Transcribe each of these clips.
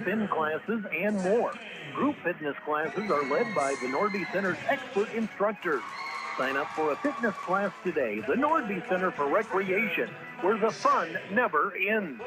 spin classes, and more. Group fitness classes are led by the Nordby Center's expert instructors. Sign up for a fitness class today. The Nordby Center for Recreation, where the fun never ends.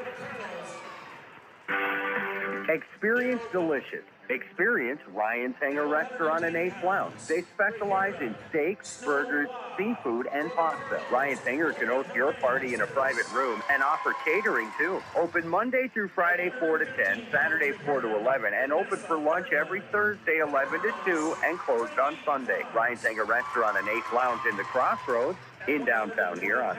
Experience delicious. Experience Ryan's Hangar Restaurant and Ace Lounge. They specialize in steaks, burgers, seafood, and pasta. Ryan's Hangar can host your party in a private room and offer catering too. Open Monday through Friday 4 to 10, Saturday 4 to 11, and open for lunch every Thursday 11 to 2 and closed on Sunday. Ryan's Hangar Restaurant and Ace Lounge in the Crossroads in downtown Huron.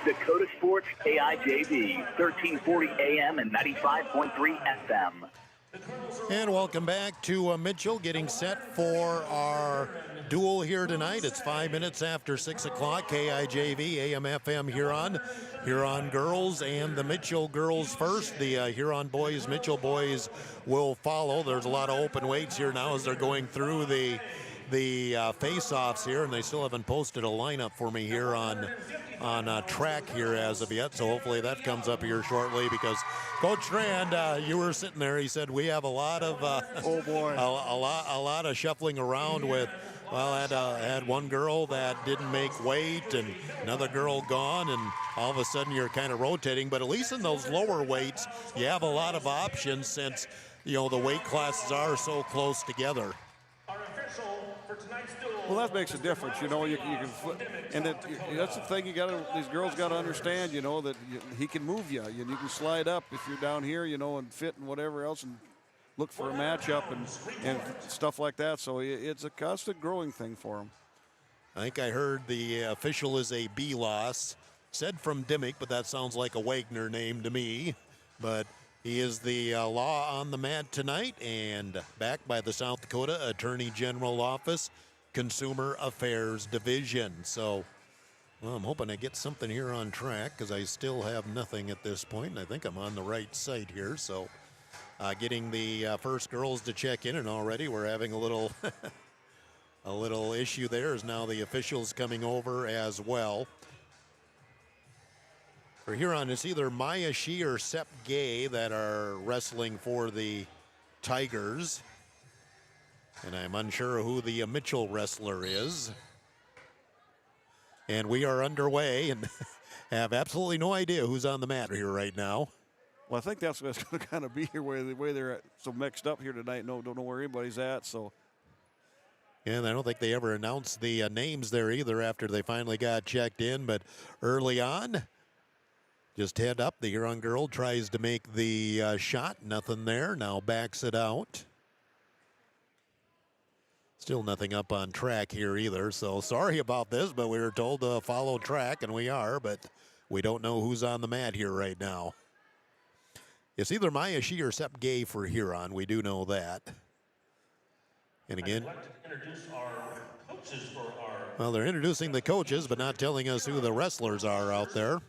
Dakota Sports KIJV, 1340 AM and 95.3 FM. And welcome back to Mitchell, getting set for our duel here tonight. It's 5 minutes after 6 o'clock, KIJV, AM, FM Huron. Huron girls and the Mitchell girls first. The Huron boys, Mitchell boys will follow. There's a lot of open weights here now as they're going through the face-offs here, and they still haven't posted a lineup for me here on track here as of yet, so hopefully that comes up here shortly, because Coach Strand, you were sitting there, he said we have a lot of oh boy, a lot of shuffling around with, well, had one girl that didn't make weight and another girl gone, and all of a sudden you're kind of rotating. But at least in those lower weights you have a lot of options, since the weight classes are so close together. Well, that makes a difference, you can flip, and that's the thing these girls got to understand, that he can move you, and you can slide up if you're down here, and fit and whatever else, and look for a matchup and stuff like that. So it's a constant growing thing for him. I think I heard the official is a B loss, said from Dimmick, but that sounds like a Wagner name to me. But he is the law on the mat tonight, and backed by the South Dakota Attorney General Office Consumer Affairs Division. So, well, I'm hoping I get something here on track, because I still have nothing at this point, and I think I'm on the right site here. So, getting the first girls to check in, and already we're having a little a little issue there, as now the officials coming over as well. For Huron, it's either Maya Shee or Sep Gay that are wrestling for the Tigers. And I'm unsure who the Mitchell wrestler is. And we are underway and have absolutely no idea who's on the mat here right now. Well, I think that's what's going to kind of be here, the way they're so mixed up here tonight. Don't know where anybody's at. So, and I don't think they ever announced the names there either after they finally got checked in. But early on, just head up. The Huron girl tries to make the shot. Nothing there. Now backs it out. Still nothing up on track here either, so sorry about this, but we were told to follow track, and we are, but we don't know who's on the mat here right now. It's either Maya Shee or Sep Gay for Huron. We do know that. And again, I'd like to introduce our coaches for our... Well, they're introducing the coaches, but not telling us who the wrestlers are out there.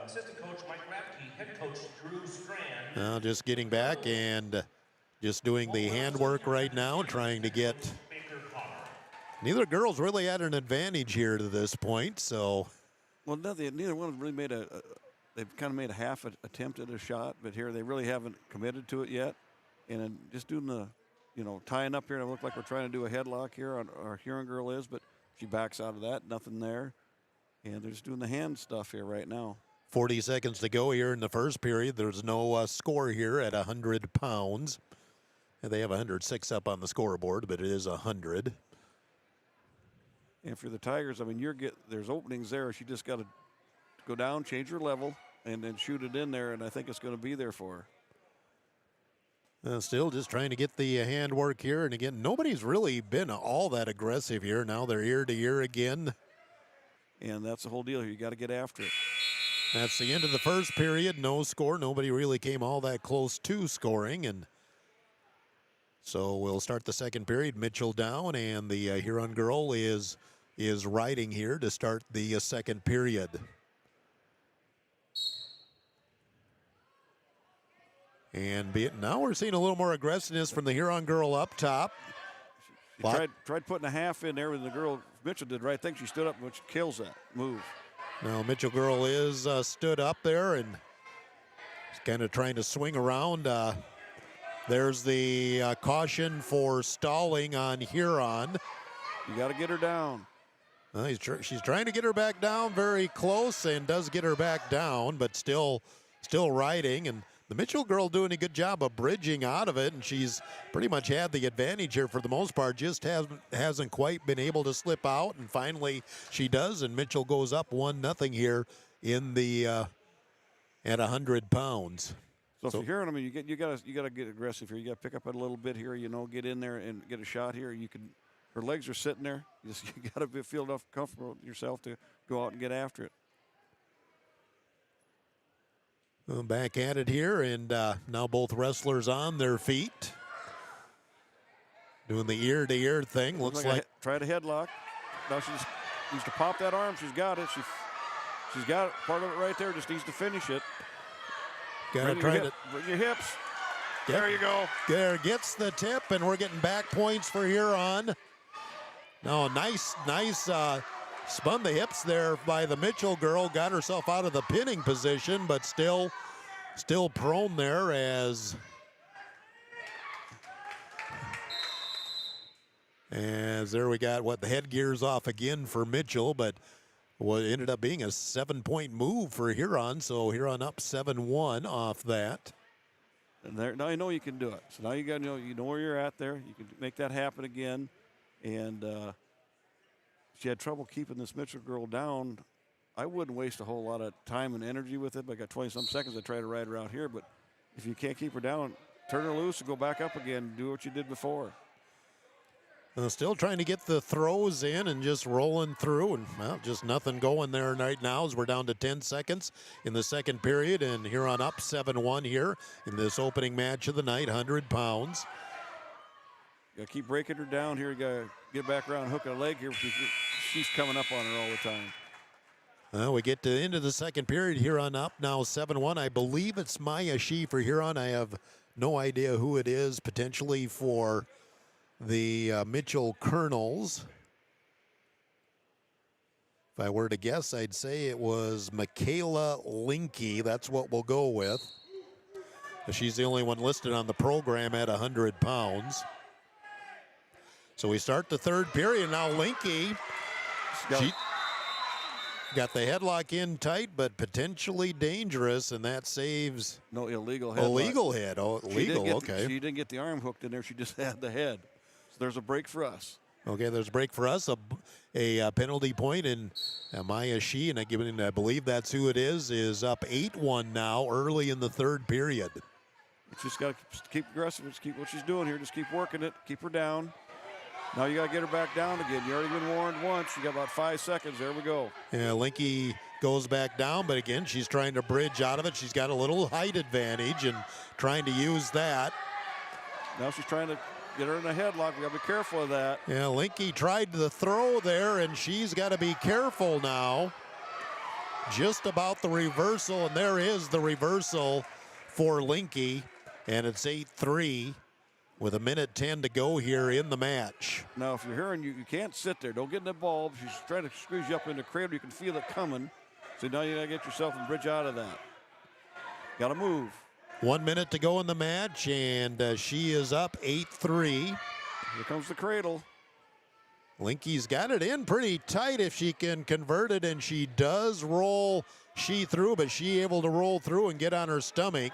Assistant coach Mike Rapke, head coach Drew Strand. Now just getting back and just doing the handwork right now, trying to get... Neither girl's really had an advantage here to this point, so... Well, neither one has really made they've kind of made a half attempt at a shot, but here they really haven't committed to it yet. And just doing the, tying up here, and it looks like we're trying to do a headlock here on our Huron girl is, but she backs out of that, nothing there. And they're just doing the hand stuff here right now. 40 seconds to go here in the first period. There's no score here at 100 pounds. They have 106 up on the scoreboard, but it is 100. And for the Tigers, I mean, there's openings there. She just got to go down, change her level, and then shoot it in there, and I think it's going to be there for her. Still just trying to get the handwork here. And again, nobody's really been all that aggressive here. Now they're ear to ear again. And that's the whole deal here. You got to get after it. That's the end of the first period. No score. Nobody really came all that close to scoring. And so we'll start the second period. Mitchell down, and the Huron girl is riding here to start the second period. And now we're seeing a little more aggressiveness from the Huron girl up top. Tried putting a half in there, and the girl Mitchell did the right thing. She stood up, which kills that move. Now Mitchell girl is stood up there and is kind of trying to swing around. There's the caution for stalling on Huron. You got to get her down. She's trying to get her back down very close and does get her back down, but still riding. And the Mitchell girl doing a good job of bridging out of it, and she's pretty much had the advantage here for the most part. Just hasn't quite been able to slip out, and finally she does, and Mitchell goes up 1-0 here in the at 100 pounds. So if you're hearing, I mean, you got to get aggressive here. You got to pick up a little bit here. Get in there and get a shot here. You can. Her legs are sitting there. You got to feel enough comfortable with yourself to go out and get after it. Back at it here, and now both wrestlers on their feet. Doing the ear-to-ear thing. Looks like tried a headlock. Now she just needs to pop that arm. She's got it. She's got part of it right there. Just needs to finish it. Gotta try to bring your hips. There you go. There gets the tip, and we're getting back points for Huron. No, nice spun the hips there by the Mitchell girl. Got herself out of the pinning position, but still prone there as there we got the headgear's off again for Mitchell, but what ended up being a 7-point move for Huron. So Huron up 7-1 off that. And now you know you can do it. So now you got you know where you're at there. You can make that happen again. And she had trouble keeping this Mitchell girl down. I wouldn't waste a whole lot of time and energy with it. I got 20-some seconds to try to ride her out here. But if you can't keep her down, turn her loose and go back up again. Do what you did before. Still trying to get the throws in and just rolling through, and just nothing going there right now as we're down to 10 seconds in the second period, and Huron up 7-1 here in this opening match of the night, 100 pounds. You got to keep breaking her down here. You got to get back around, hook a leg here. She's coming up on her all the time. We get to the end of the second period. Huron up now 7-1. I believe it's Maya Shee for Huron. I have no idea who it is, potentially for the Mitchell Colonels. If I were to guess, I'd say it was Michaela Linke. That's what we'll go with. She's the only one listed on the program at 100 pounds. So we start the third period. Now Linke, she got the headlock in tight, but potentially dangerous, and that saves. No illegal head. Illegal head. Oh, legal. Okay. She didn't get the arm hooked in there. She just had the head. So there's a break for us. Okay, there's a break for us. A penalty point, and Maya Shee, and I believe that's who it is up 8-1 now early in the third period. Just got to keep aggressive. Just keep what she's doing here. Just keep working it. Keep her down. Now you got to get her back down again. You already been warned once. You got about 5 seconds. There we go. Yeah, Linke goes back down, but again, she's trying to bridge out of it. She's got a little height advantage and trying to use that. Now she's trying to get her in a headlock. We got to be careful of that. Yeah, Linke tried the throw there, and she's got to be careful now. Just about the reversal, and there is the reversal for Linke, and it's 8-3 with 1:10 to go here in the match. Now, if you're hearing, you can't sit there. Don't get in the bulb. She's trying to squeeze you up in the cradle. You can feel it coming. So now you got to get yourself and bridge out of that. Got to move. 1 minute to go in the match, and she is up 8-3. Here comes the cradle. Linke's got it in pretty tight if she can convert it, and she does roll Shee through, but she able to roll through and get on her stomach.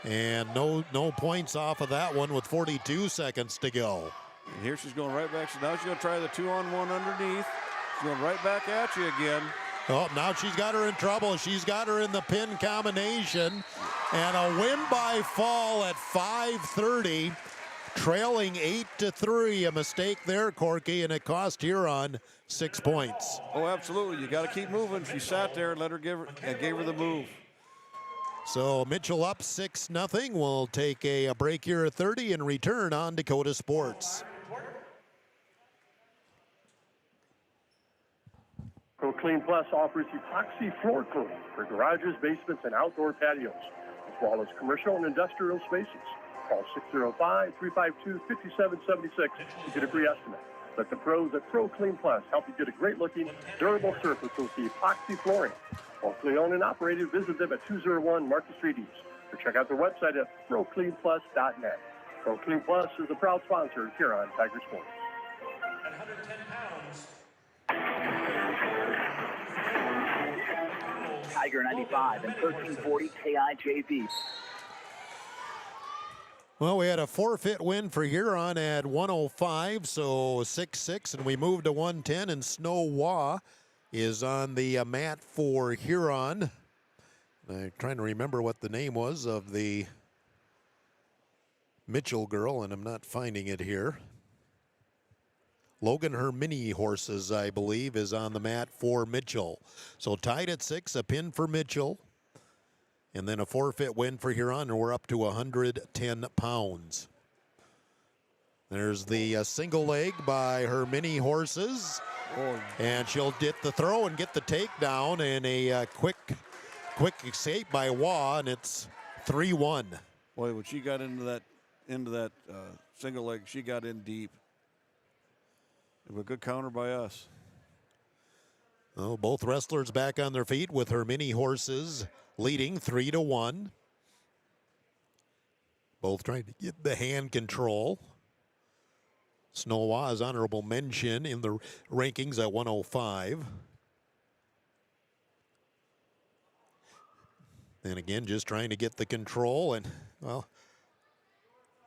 And no points off of that one with 42 seconds to go. And here she's going right back. So now she's going to try the 2-on-1 underneath. She's going right back at you again. Oh, now she's got her in trouble. She's got her in the pin combination. And a win by fall at 5:30, trailing 8-3. A mistake there, Corky, and it cost Huron 6 points. Oh, absolutely. You got to keep moving. She sat there and gave her the move. So Mitchell up 6-0. We'll take a break here at 30 and return on Dakota Sports. ProClean Plus offers epoxy floor cleaning for garages, basements, and outdoor patios, as well as commercial and industrial spaces. Call 605-352-5776 to get a free estimate. Let the pros at Pro Clean Plus help you get a great-looking, durable surface with the epoxy flooring. Locally owned and operated, visit them at 201 Market Street East, or check out their website at procleanplus.net. Pro Clean Plus is a proud sponsor here on Tiger Sports. At 110 pounds, Tiger 95 and 1340 KIJV. Well, we had a forfeit win for Huron at 105, so 6-6, and we moved to 110, and Snow Wah is on the mat for Huron. I'm trying to remember what the name was of the Mitchell girl, and I'm not finding it here. Logan, her mini horses, I believe, is on the mat for Mitchell. So tied at 6, a pin for Mitchell. And then a forfeit win for Huron, and we're up to 110 pounds. There's the single leg by her mini horses. And she'll get the throw and get the takedown, and a quick escape by Wah, and it's 3-1. Boy, when she got into that single leg, she got in deep. It was a good counter by us. Oh, both wrestlers back on their feet with her mini horses leading 3-1. Both trying to get the hand control. Snow Wah is honorable mention in the rankings at 105. And again, just trying to get the control, and well,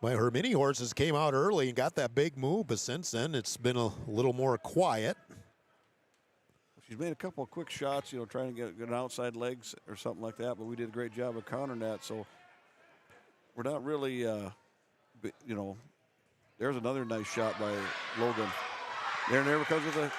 her mini horses came out early and got that big move, but since then it's been a little more quiet. She's made a couple of quick shots, trying to get an outside legs or something like that, but we did a great job of countering that. So we're not really, there's another nice shot by Logan. There because of the...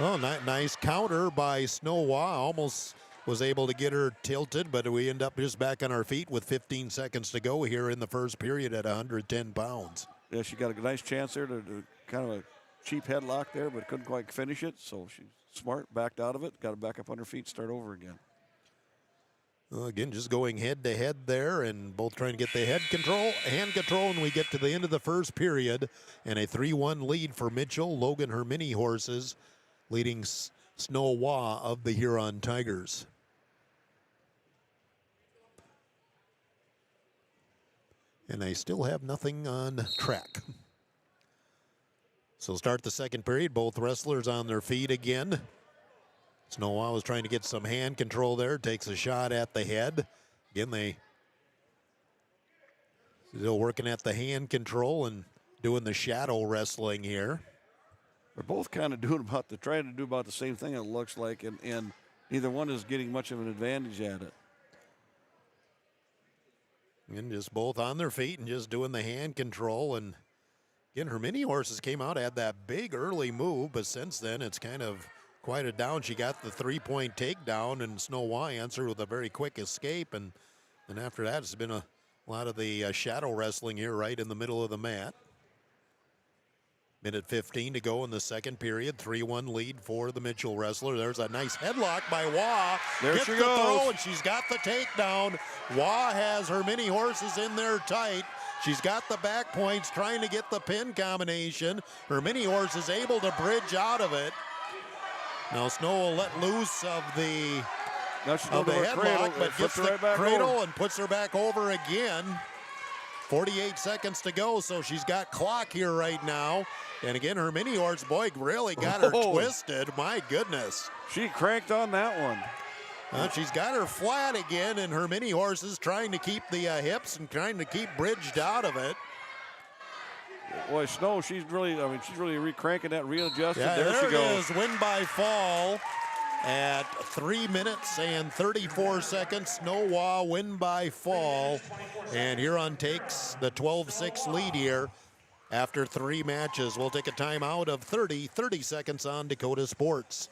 Oh, nice counter by Snow Wah. Almost was able to get her tilted, but we end up just back on our feet with 15 seconds to go here in the first period at 110 pounds. Yeah, she got a nice chance there to kind of a cheap headlock there, but couldn't quite finish it. So she's smart, backed out of it, got to back up on her feet, start over again. Well, again, just going head to head there, and both trying to get the hand control, and we get to the end of the first period, and a 3-1 lead for Mitchell. Logan, her mini horses, leading Snow Wah of the Huron Tigers. And they still have nothing on track. So start the second period, both wrestlers on their feet again. Snow Wah was trying to get some hand control there, takes a shot at the head. Again, they still working at the hand control and doing the shadow wrestling here. They're both kind of trying to do about the same thing, it looks like, and neither one is getting much of an advantage at it. And just both on their feet and just doing the hand control. And again, her mini horses came out, had that big early move, but since then it's kind of quieted down. She got the 3-point takedown, and Snow Wah answered with a very quick escape. And after that, it's been a lot of the shadow wrestling here right in the middle of the mat. Minute 15 to go in the second period. 3-1 lead for the Mitchell wrestler. There's a nice headlock by Wah. There Gets she the goes. throw, and she's got the takedown. Wah has her mini horses in there tight. She's got the back points trying to get the pin combination. Her mini horse is able to bridge out of it. Now Snow will let loose of the headlock, but gets the cradle and puts her back over again. 48 seconds to go, so she's got clock here right now. And again, her mini horse, boy, really got her twisted. My goodness. She cranked on that one. She's got her flat again, and her mini horse is trying to keep the hips and trying to keep bridged out of it. Boy, Snow, she's really re-cranking that, readjusted. Yeah, there she goes. It is. Win by fall at 3 minutes and 34 seconds. Snow Wah win by fall. And Huron takes the 12-6 lead here after 3 matches. We'll take a timeout of 30 seconds on Dakota Sports.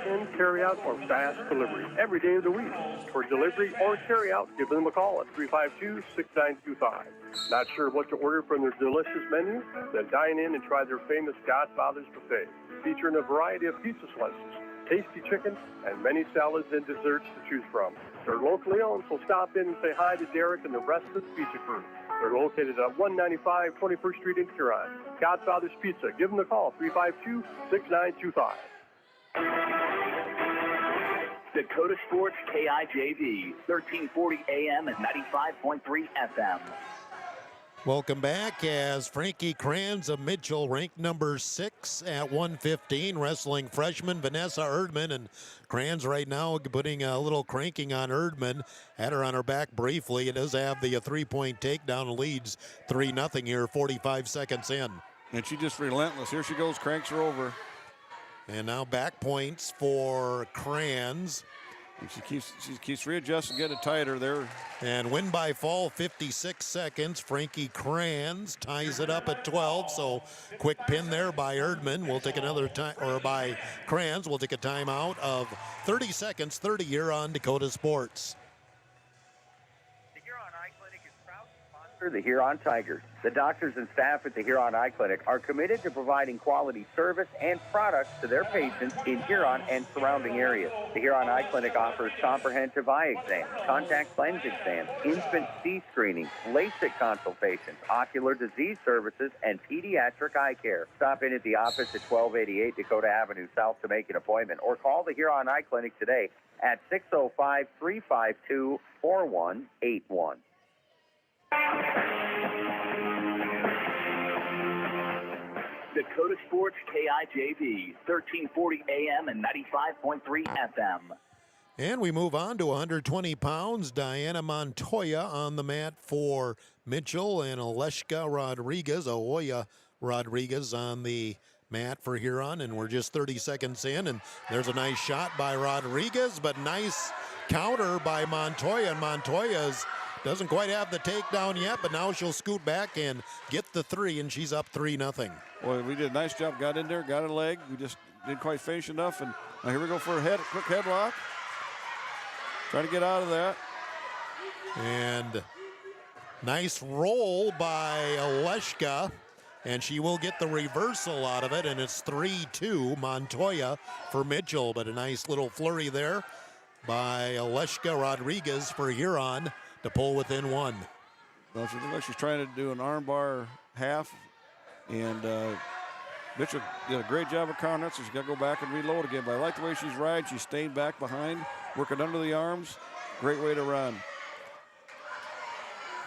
In carry-out or fast delivery every day of the week. For delivery or carry-out, give them a call at 352-6925. Not sure what to order from their delicious menu? Then dine in and try their famous Godfather's Buffet, featuring a variety of pizza slices, tasty chicken, and many salads and desserts to choose from. They're locally owned, so stop in and say hi to Derek and the rest of the pizza crew. They're located at 195 21st Street in Huron. Godfather's Pizza. Give them a call, 352-6925. Dakota Sports KIJV, 1340 AM and 95.3 FM. Welcome back as Frankie Kranz of Mitchell, ranked number 6 at 115, wrestling freshman Vanessa Erdman. And Kranz right now putting a little cranking on Erdman. Had her on her back briefly. It does have the 3-point takedown and leads 3-0 here, 45 seconds in. And she just relentless. Here she goes, cranks her over. And now back points for Kranz. And she keeps readjusting, getting it tighter there. And win by fall, 56 seconds. Frankie Kranz ties it up at 12. So quick pin there by Erdman. We'll take another time, or by Kranz. We'll take a timeout of 30 seconds, 30 here on Dakota Sports. The Huron Eye Clinic is proud to sponsor the Huron Tigers. The doctors and staff at the Huron Eye Clinic are committed to providing quality service and products to their patients in Huron and surrounding areas. The Huron Eye Clinic offers comprehensive eye exams, contact lens exams, infant C-screening, LASIK consultations, ocular disease services, and pediatric eye care. Stop in at the office at 1288 Dakota Avenue South to make an appointment, or call the Huron Eye Clinic today at 605-352-4181. Dakota Sports KIJV, 1340 AM and 95.3 FM. And we move on to 120 pounds. Diana Montoya on the mat for Mitchell, and Aleshka Rodriguez, Ahoya Rodriguez on the mat for Huron. And we're just 30 seconds in, and there's a nice shot by Rodriguez, but nice counter by Montoya. And Montoya's doesn't quite have the takedown yet, but now she'll scoot back and get the 3, and she's up 3-0. Boy, we did a nice job. Got in there, got a leg. We just didn't quite finish enough. And now here we go for a quick headlock. Trying to get out of that. And nice roll by Aleshka, and she will get the reversal out of it, and it's 3-2 Montoya for Mitchell. But a nice little flurry there by Aleshka Rodriguez for Huron to pull within 1. Well, she looks like she's trying to do an armbar half, and Mitchell did a great job of countering it, so she's got to go back and reload again. But I like the way she's riding. She's staying back behind, working under the arms. Great way to run.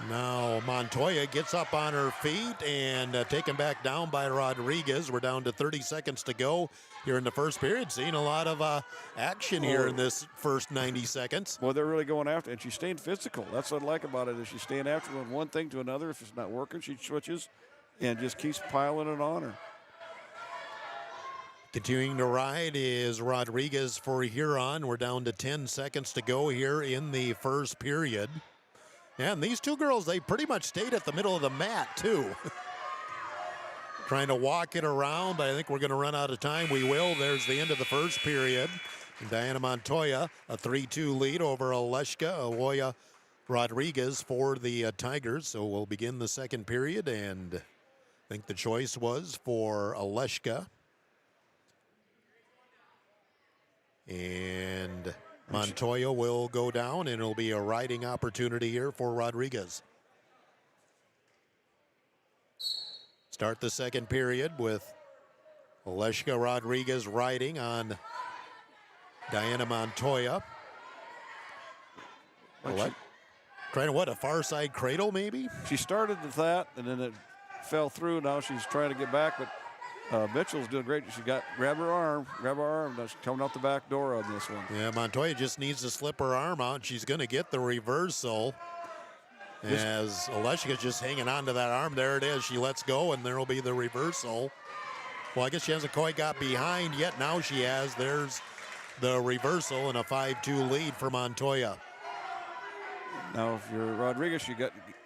Now Montoya gets up on her feet and taken back down by Rodriguez. We're down to 30 seconds to go here in the first period. Seeing a lot of action here in this first 90 seconds. Well, they're really going after it, and she's staying physical. That's what I like about it, is she's staying after one thing to another. If it's not working, she switches and just keeps piling it on her. Continuing to ride is Rodriguez for Huron. We're down to 10 seconds to go here in the first period. And these two girls, they pretty much stayed at the middle of the mat, too. Trying to walk it around, but I think we're going to run out of time. We will. There's the end of the first period. And Diana Montoya, a 3-2 lead over Aleshka Ahoya Rodriguez for the Tigers. So we'll begin the second period, and I think the choice was for Aleshka. And Montoya will go down, and it'll be a riding opportunity here for Rodriguez. Start the second period with Aleshka Rodriguez riding on Diana Montoya. Trying to, a far side cradle maybe? She started with that, and then it fell through. Now she's trying to get back, but Mitchell's doing great. She grab her arm. Now she's coming out the back door on this one. Yeah, Montoya just needs to slip her arm out. She's going to get the reversal. As Aleshka's just hanging on to that arm. There it is. She lets go, and there will be the reversal. Well, I guess she hasn't quite got behind yet. Now she has. There's the reversal and a 5-2 lead for Montoya. Now, if you're Rodriguez,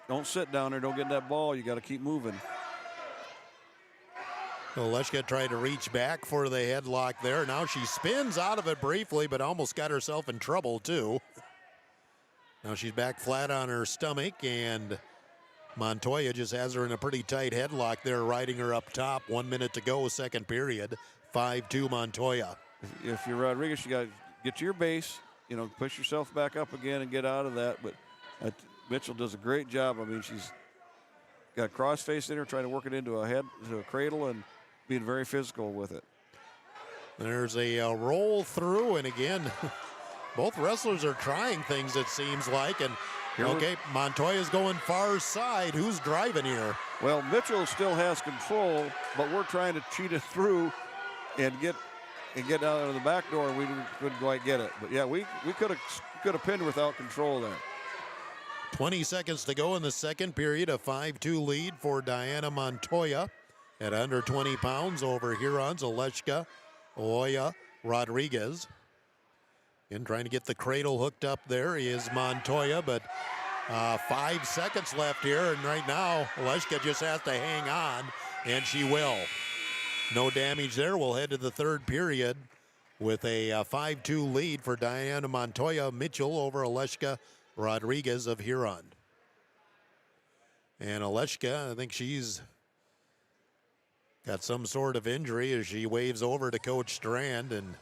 don't sit down there. Don't get that ball. You got to keep moving. Aleshka tried to reach back for the headlock there. Now she spins out of it briefly, but almost got herself in trouble, too. Now she's back flat on her stomach, and Montoya just has her in a pretty tight headlock there, riding her up top. 1 minute to go, second period. 5-2 Montoya. If you're Rodriguez, you got to get to your base, you know, push yourself back up again and get out of that. But Mitchell does a great job. I mean, she's got cross face in her, trying to work it into a cradle, and being very physical with it. There's a roll through, and again, both wrestlers are trying things, it seems like. And okay, Montoya's going far side. Who's driving here? Well, Mitchell still has control, but we're trying to cheat it through and get out of the back door. We couldn't quite get it. But yeah, we could have pinned without control there. 20 seconds to go in the second period. A 5-2 lead for Diana Montoya at under 20 pounds over Huron's Aleshka Oya Rodriguez. And trying to get the cradle hooked up there is Montoya, but 5 seconds left here, and right now Aleshka just has to hang on, and she will. No damage there. We'll head to the third period with a 5-2 lead for Diana Montoya Mitchell over Aleshka Rodriguez of Huron. And Aleshka, I think she's got some sort of injury as she waves over to Coach Strand, and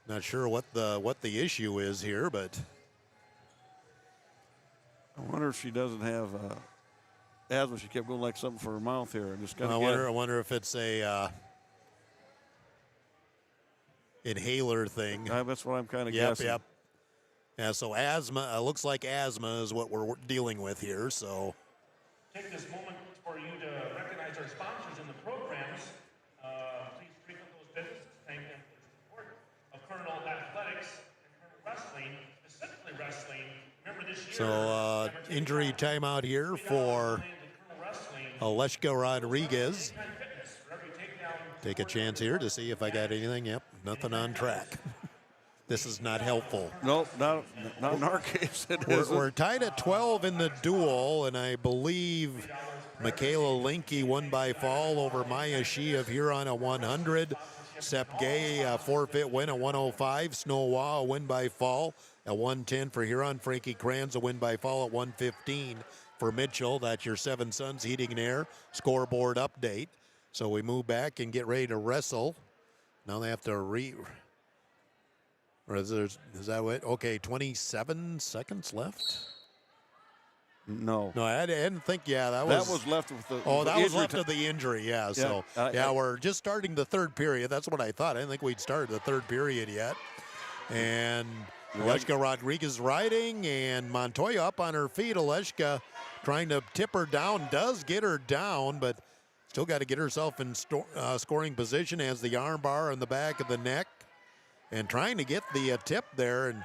not sure what the issue is here, but I wonder if she doesn't have asthma. She kept going like something for her mouth here, and just kind of. I wonder if it's a inhaler thing. That's what I'm kind of guessing. Yep. Yeah, so asthma, looks like asthma is what we're dealing with here, so. Take this moment for you to recognize our sponsors in the programs. Please frequent those businesses. Thank them for the support of Colonel Athletics and Colonel Wrestling, specifically wrestling. Remember this year. So injury timeout here for Aleshka Rodriguez. Take a chance here to see if I got anything. Yep, nothing on track. This is not helpful. Nope, not in our case. We're tied at 12 in the duel, and I believe Michaela Linke won by fall over Maya Shee of Huron at 100. Sep Gay forfeit win at 105. Snow Wah a win by fall at 110 for Huron. Frankie Kranz a win by fall at 115 for Mitchell. That's your Seven Sons Heating and Air scoreboard update. So we move back and get ready to wrestle. Now they have to or is that what? Okay, 27 seconds left. No, I didn't think. Yeah, that was left with the. Oh, that was left of the injury. Yeah. So we're just starting the third period. That's what I thought. I didn't think we'd started the third period yet. And Aleshka Rodriguez riding, and Montoya up on her feet. Aleshka trying to tip her down, does get her down, but still got to get herself in scoring position. Has the arm bar on the back of the neck, and trying to get the tip there, and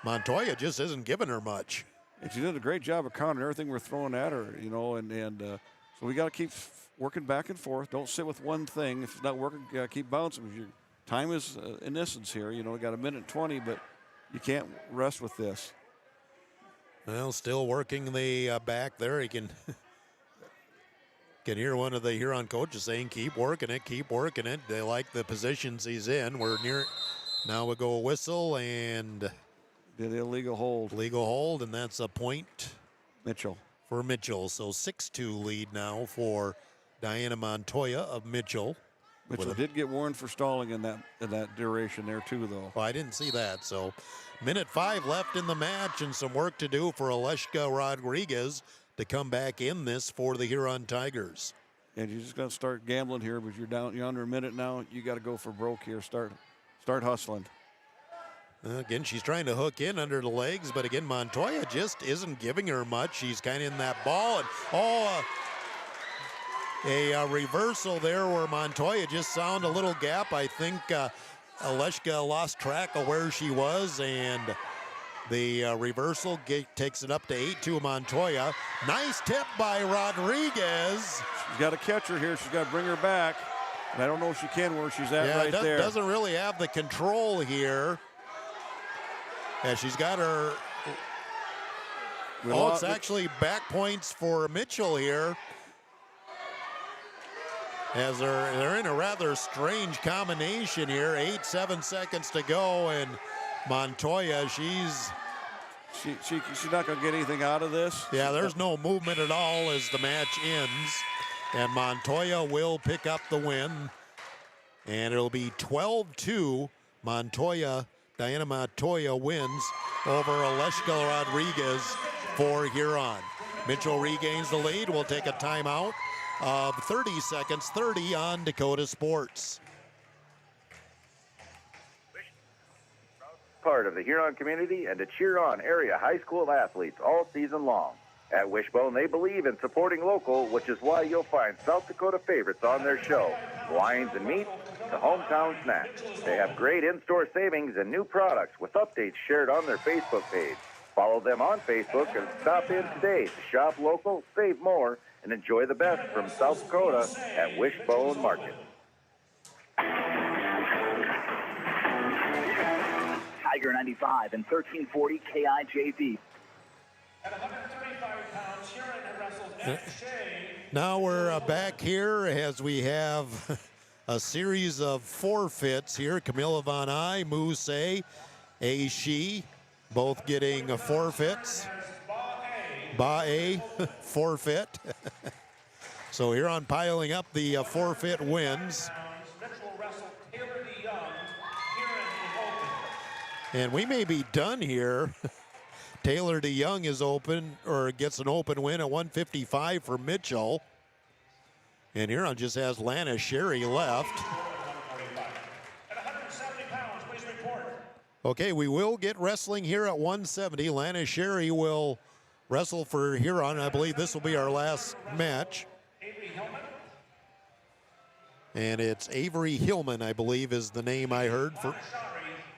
Montoya just isn't giving her much. And she did a great job of countering everything we're throwing at her, you know, and so we got to keep working back and forth. Don't sit with one thing. If it's not working, you got to keep bouncing. Your time is in essence here. You know, we got a minute 20, but you can't rest with this. Well, still working the back there. You can hear one of the Huron coaches saying, keep working it, keep working it. They like the positions he's in. We're near. Now we go a whistle and did illegal hold. Legal hold, and that's a point. Mitchell. For Mitchell. So 6-2 lead now for Diana Montoya of Mitchell. Mitchell did get warned for stalling in that duration there too, though. Well, I didn't see that. So minute 5 left in the match, and some work to do for Aleshka Rodriguez to come back in this for the Huron Tigers. And you're just going to start gambling here, but you're under a minute now. You got to go for broke here. Start hustling. Again, she's trying to hook in under the legs, but again, Montoya just isn't giving her much. She's kind of in that ball, and a reversal there where Montoya just found a little gap. I think Aleshka lost track of where she was, and the reversal takes it up to 8-2 Montoya. Nice tip by Rodriguez. She's got to catch her here. She's got to bring her back. And I don't know if she can where she's at there. Doesn't really have the control here. Yeah, she's got her. It's actually back points for Mitchell here. As they're in a rather strange combination here. 7 seconds to go, and Montoya, she's not going to get anything out of this. Yeah, there's no movement at all as the match ends, and Montoya will pick up the win, and it'll be 12-2 Diana Montoya wins over Aleshka Rodriguez for Huron. Mitchell regains the lead. We'll take a timeout of 30 seconds, 30 on Dakota Sports. Part of the Huron community and to cheer on area high school athletes all season long. At Wishbone, they believe in supporting local, which is why you'll find South Dakota favorites on their show. Wines and meats to hometown snacks. They have great in-store savings and new products with updates shared on their Facebook page. Follow them on Facebook and stop in today to shop local, save more, and enjoy the best from South Dakota at Wishbone Market. Tiger 95 and 1340 KIJV. At 135 pounds, Huron wrestles Ed Shea. Now we're back here as we have a series of forfeits here. Camilla Von Eye, Moose A She, both getting forfeits. Ba A forfeit. So Huron piling up the forfeit wins. Mitchell wrestled Taylor DeYoung. Huron is open. And we may be done here. Taylor DeYoung is open, or gets an open win at 155 for Mitchell. And Huron just has Lana Sherry left. At 170 pounds, please report. Okay, we will get wrestling here at 170. Lana Sherry will wrestle for Huron. I believe this will be our last match. Avery Hillman. And it's Avery Hillman, I believe, is the name I heard. Sorry.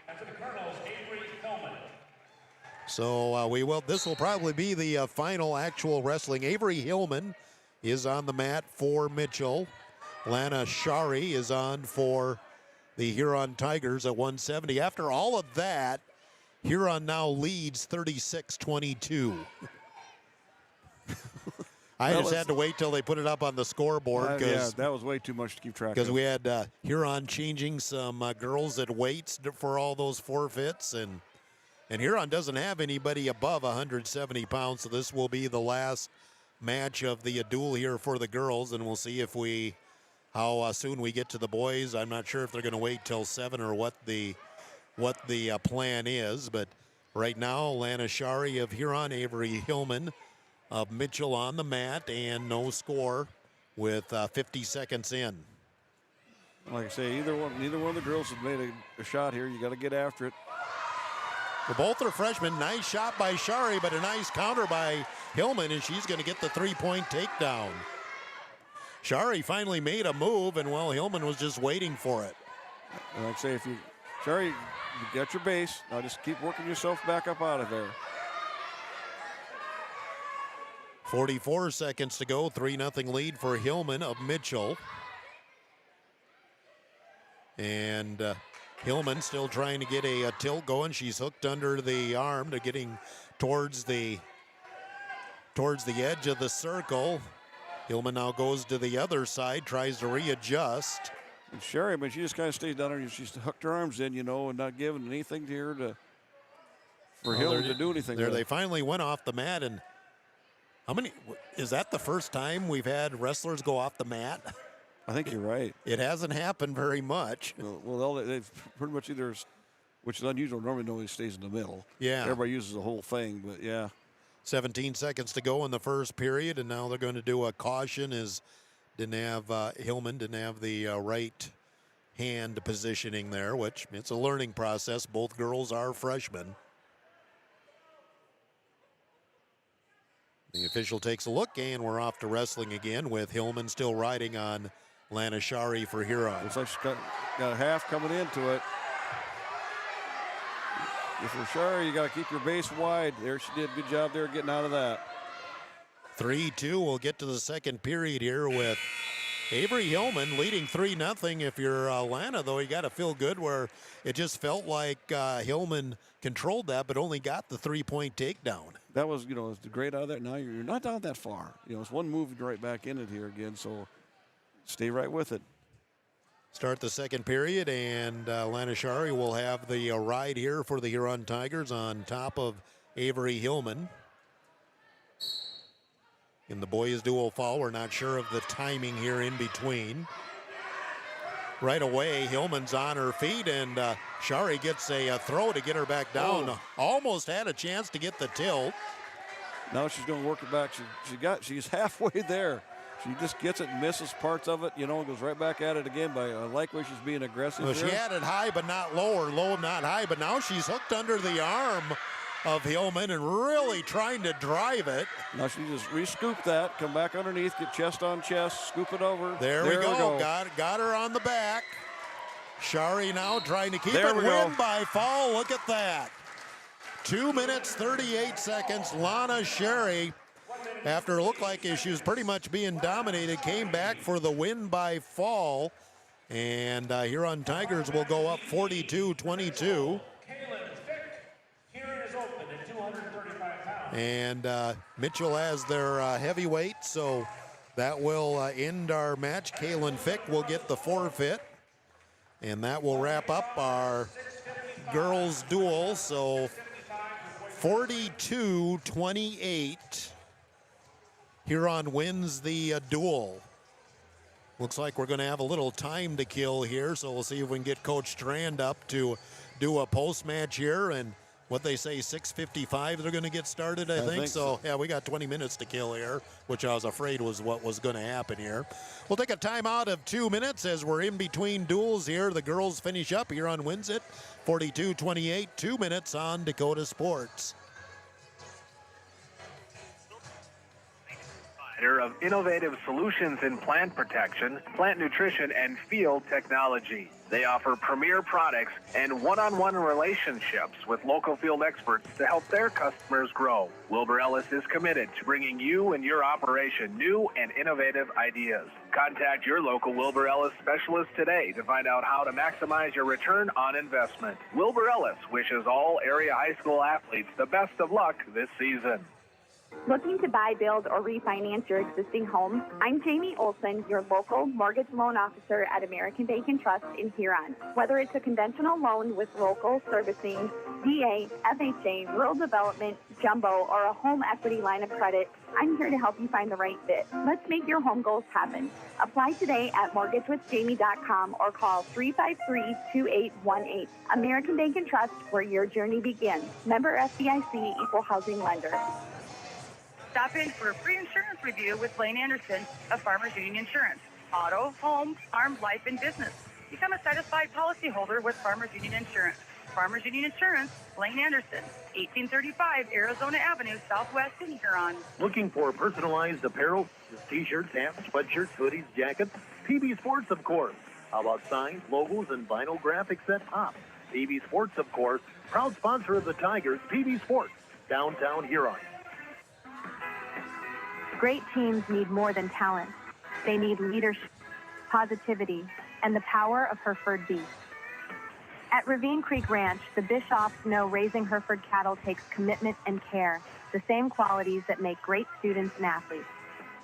And for the Colonels, Avery Hillman. So this will probably be the final actual wrestling. Avery Hillman is on the mat for Mitchell. Lana Shari is on for the Huron Tigers at 170. After all of that, Huron now leads 36-22. I just had to wait till they put it up on the scoreboard. Yeah, that was way too much to keep track of. Because we had Huron changing some girls at weights for all those forfeits. And Huron doesn't have anybody above 170 pounds, so this will be the last match of the duel here for the girls, and we'll see if how soon we get to the boys. I'm not sure if they're going to wait till 7 or what the plan is, but right now, Lana Shari of Huron, Avery Hillman of Mitchell on the mat, and no score with 50 seconds in. Like I say, neither one of the girls has made a shot here. You got to get after it. Well, both are freshmen. Nice shot by Shari, but a nice counter by Hillman, and she's going to get the three-point takedown. Shari finally made a move, and Hillman was just waiting for it. And like I say, Shari, you got your base. Now just keep working yourself back up out of there. 44 seconds to go. 3-0 lead for Hillman of Mitchell. And Hillman still trying to get a tilt going. She's hooked under the arm to getting towards the edge of the circle. Hillman now goes to the other side, tries to readjust. And Sherry, but she just kind of stays down there. She's hooked her arms in, and not giving anything to her for Hillman to do anything. There, they finally went off the mat. And is that the first time we've had wrestlers go off the mat? I think you're right. It hasn't happened very much. Well, they've pretty much either, which is unusual. Normally, nobody stays in the middle. Yeah. Everybody uses the whole thing, but yeah. 17 seconds to go in the first period, and now they're going to do a caution. Hillman didn't have the right hand positioning there, which it's a learning process. Both girls are freshmen. The official takes a look, and we're off to wrestling again with Hillman still riding on Lana Shari for Huron. Looks like she's got a half coming into it. If you're Shari, you got to keep your base wide. There she did. Good job there getting out of that. 3-2. We'll get to the second period here with Avery Hillman leading 3-0. If you're Lana, though, you got to feel good where it just felt like Hillman controlled that but only got the three-point takedown. That was, it's great out of there. Now you're not down that far. It's one move right back in it here again, so stay right with it. Start the second period, and Lana Shari will have the ride here for the Huron Tigers on top of Avery Hillman. In the boys dual fall, we're not sure of the timing here in between. right away. Hillman's on her feet, and Shari gets a throw to get her back down. Almost had a chance to get the tilt. Now she's going to work it back. She's halfway there. She just gets it and misses parts of it, goes right back at it again. But I like where she's being aggressive. Well, she had it high but not low, or low not high, but now she's hooked under the arm of Hillman and really trying to drive it. Now she just re-scoop that, come back underneath, get chest on chest, scoop it over. There we go. Got her on the back. Shari now trying to keep it. Win by fall. Look at that. 2 minutes, 38 seconds. Lana Sherry, after it looked like she was pretty much being dominated, came back for the win by fall. And Huron Tigers will go up 42-22. And Mitchell has their heavyweight, so that will end our match. Kaylin Fick will get the forfeit. And that will wrap up our girls' duel. So 42-28. Huron wins the duel. Looks like we're going to have a little time to kill here, so we'll see if we can get Coach Strand up to do a post-match here. And what they say, 6:55 they're going to get started, I think. So, yeah, we got 20 minutes to kill here, which I was afraid was what was going to happen here. We'll take a timeout of 2 minutes as we're in between duels here. The girls finish up. Huron wins it 42-28, 2 minutes on Dakota Sports. Of innovative solutions in plant protection, plant nutrition, and field technology. They offer premier products and one-on-one relationships with local field experts to help their customers grow. Wilbur Ellis is committed to bringing you and your operation new and innovative ideas. Contact your local Wilbur Ellis specialist today to find out how to maximize your return on investment. Wilbur Ellis wishes all area high school athletes the best of luck this season. Looking to buy, build, or refinance your existing home? I'm Jamie Olson, your local mortgage loan officer at American Bank & Trust in Huron. Whether it's a conventional loan with local servicing, VA, FHA, rural development, jumbo, or a home equity line of credit, I'm here to help you find the right fit. Let's make your home goals happen. Apply today at mortgagewithjamie.com or call 353-2818. American Bank & Trust, where your journey begins. Member FDIC, Equal Housing Lender. Stop in for a free insurance review with Lane Anderson of Farmers Union Insurance. Auto, home, farm, life, and business. Become a satisfied policyholder with Farmers Union Insurance. Farmers Union Insurance, Lane Anderson, 1835 Arizona Avenue, Southwest in Huron. Looking for personalized apparel, t-shirts, hats, sweatshirts, hoodies, jackets? PB Sports, of course. How about signs, logos, and vinyl graphics that pop? PB Sports, of course, proud sponsor of the Tigers. PB Sports, downtown Huron. Great teams need more than talent. They need leadership, positivity, and the power of Hereford beef. At Ravine Creek Ranch, the Bishoffs know raising Hereford cattle takes commitment and care, the same qualities that make great students and athletes.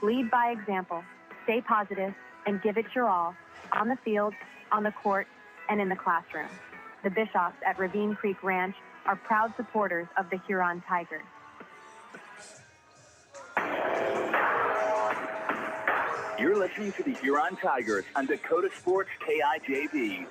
Lead by example, stay positive, and give it your all, on the field, on the court, and in the classroom. The Bishoffs at Ravine Creek Ranch are proud supporters of the Huron Tigers. You're listening to the Huron Tigers on Dakota Sports KIJV.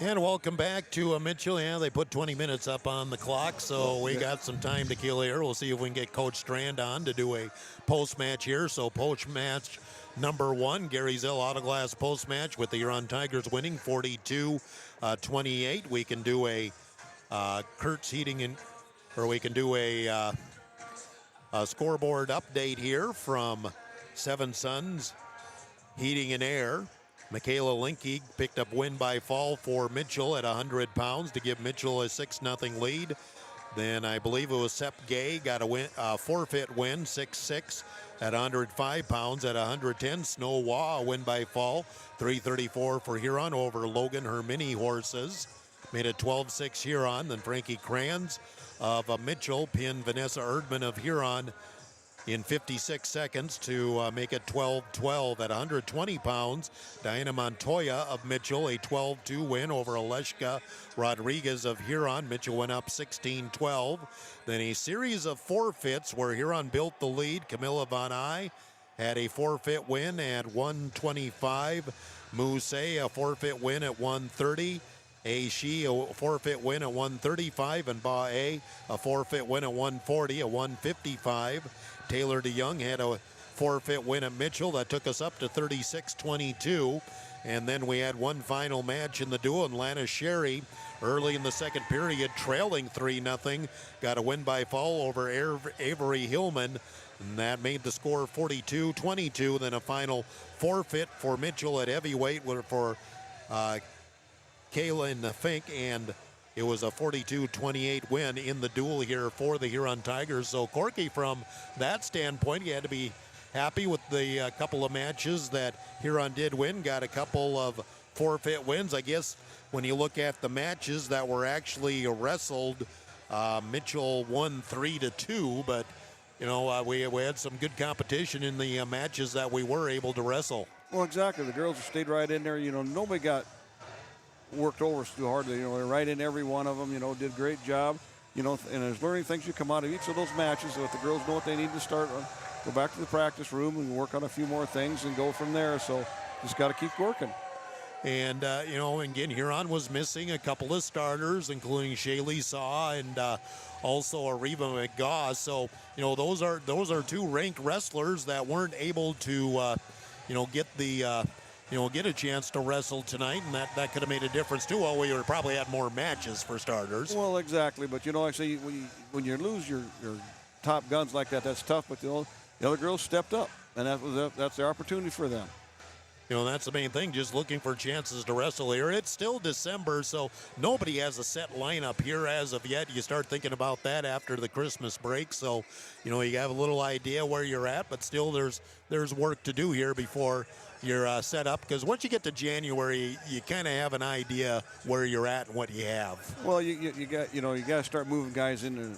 And welcome back to Mitchell. Yeah, they put 20 minutes up on the clock, so we got some time to kill here. We'll see if we can get Coach Strand on to do a post-match here. So post-match number 1, Gary Zell Autoglass post-match with the Huron Tigers winning 42-28. We can do a Kurtz Heating or we can do a scoreboard update here from Seven Sons Heating and Air. Michaela Linke picked up win by fall for Mitchell at 100 pounds to give Mitchell a 6-0 lead. Then I believe it was Sepp Gay got a forfeit win, 6-6 at 105 pounds at 110. Snow Waugh win by fall, 334 for Huron over Logan, her mini horses. Made it 12-6 Huron. Then Frankie Kranz of Mitchell pinned Vanessa Erdman of Huron in 56 seconds to make it 12-12 at 120 pounds. Diana Montoya of Mitchell, a 12-2 win over Aleshka Rodriguez of Huron. Mitchell went up 16-12. Then a series of forfeits where Huron built the lead. Camilla Von Eye had a forfeit win at 125. Moose, a forfeit win at 130. She, a forfeit win at 135. And Ba a forfeit win at 140, a 155. Taylor DeYoung had a forfeit win at Mitchell. That took us up to 36-22. And then we had one final match in the duel, and Lana Sherry, early in the second period, trailing 3-0, got a win by fall over Avery Hillman, and that made the score 42-22. Then a final forfeit for Mitchell at heavyweight for Kaylin Fink, and it was a 42-28 win in the duel here for the Huron Tigers. So, Corky, from that standpoint, you had to be happy with the couple of matches that Huron did win. Got a couple of forfeit wins. I guess when you look at the matches that were actually wrestled, Mitchell won 3-2, but we had some good competition in the matches that we were able to wrestle. Well, exactly. The girls stayed right in there. Nobody got worked over too hard. They're right in every one of them. Did a great job. And there's learning things you come out of each of those matches so that the girls know what they need to start on. Go back to the practice room and work on a few more things and go from there. So just got to keep working. And, again, Huron was missing a couple of starters, including Shaylee Saw and also Ariva McGaw. So, those are two ranked wrestlers that weren't able to, get a chance to wrestle tonight, and that could have made a difference too. Well, we would probably had more matches for starters. Well, exactly. But, like I say, when you lose your top guns like that, that's tough. But, the other girls stepped up, and that's the opportunity for them. That's the main thing, just looking for chances to wrestle here. It's still December, so nobody has a set lineup here as of yet. You start thinking about that after the Christmas break, so, you have a little idea where you're at, but still there's work to do here before you're set up, because once you get to January, you kind of have an idea where you're at and what you have. Well, you got to start moving guys and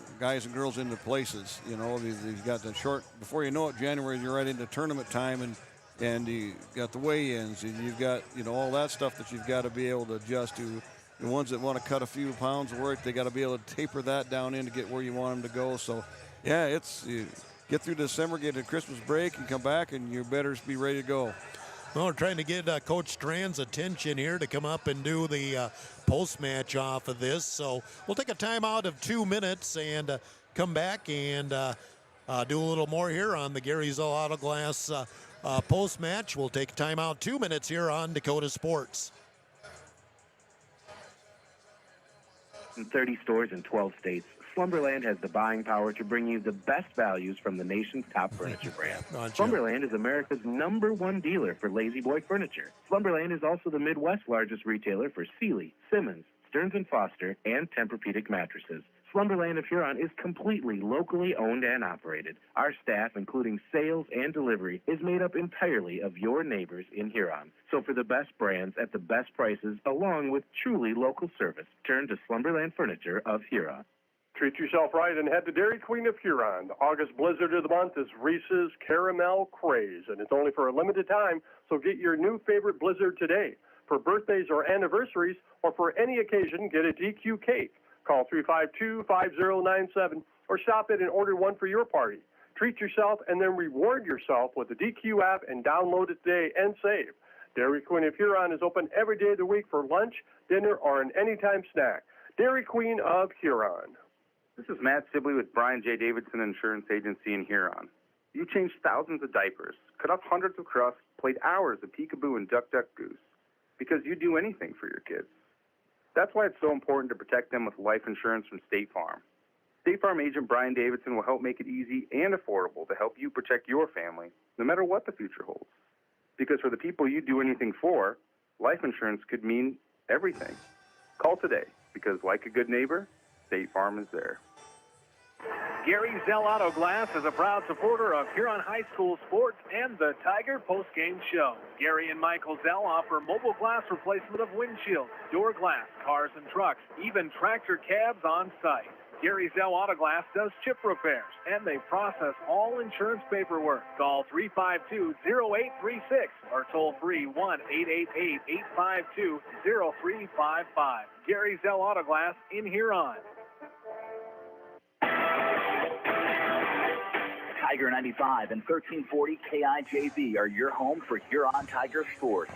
girls into places. You've got the short, before you know it, January, you're right into tournament time, and you got the weigh-ins, and you've got all that stuff that you've got to be able to adjust to. The ones that want to cut a few pounds of work, they got to be able to taper that down in to get where you want them to go. So, yeah, you get through December, get a Christmas break, and come back, and you better be ready to go. Well, we're trying to get Coach Strand's attention here to come up and do the post-match off of this. So we'll take a timeout of 2 minutes and come back and do a little more here on the Gary Zell Auto Glass post-match. We'll take a timeout 2 minutes here on Dakota Sports. In 30 stores in 12 states, Slumberland has the buying power to bring you the best values from the nation's top furniture brand. Slumberland is America's #1 dealer for Lazy Boy furniture. Slumberland is also the Midwest's largest retailer for Sealy, Simmons, Stearns & Foster, and Tempur-Pedic mattresses. Slumberland of Huron is completely locally owned and operated. Our staff, including sales and delivery, is made up entirely of your neighbors in Huron. So for the best brands at the best prices, along with truly local service, turn to Slumberland Furniture of Huron. Treat yourself right and head to Dairy Queen of Huron. The August blizzard of the month is Reese's Caramel Craze, and it's only for a limited time, so get your new favorite blizzard today. For birthdays or anniversaries, or for any occasion, get a DQ cake. Call 352-5097 or shop it and order one for your party. Treat yourself and then reward yourself with the DQ app and download it today and save. Dairy Queen of Huron is open every day of the week for lunch, dinner, or an anytime snack. Dairy Queen of Huron. This is Matt Sibley with Brian J. Davidson Insurance Agency in Huron. You changed thousands of diapers, cut off hundreds of crusts, played hours of peekaboo and duck, duck, goose, because you do anything for your kids. That's why it's so important to protect them with life insurance from State Farm. State Farm agent Brian Davidson will help make it easy and affordable to help you protect your family, no matter what the future holds. Because for the people you do anything for, life insurance could mean everything. Call today, because like a good neighbor, State Farm is there. Gary Zell Auto Glass is a proud supporter of Huron High School sports and the Tiger postgame show. Gary and Michael Zell offer mobile glass replacement of windshields, door glass, cars and trucks, even tractor cabs on site. Gary Zell Auto Glass does chip repairs, and they process all insurance paperwork. Call 352-0836 or toll free 1-888-852-0355. Gary Zell Auto Glass in Huron. Tiger 95 and 1340 KIJV are your home for Huron Tiger sports.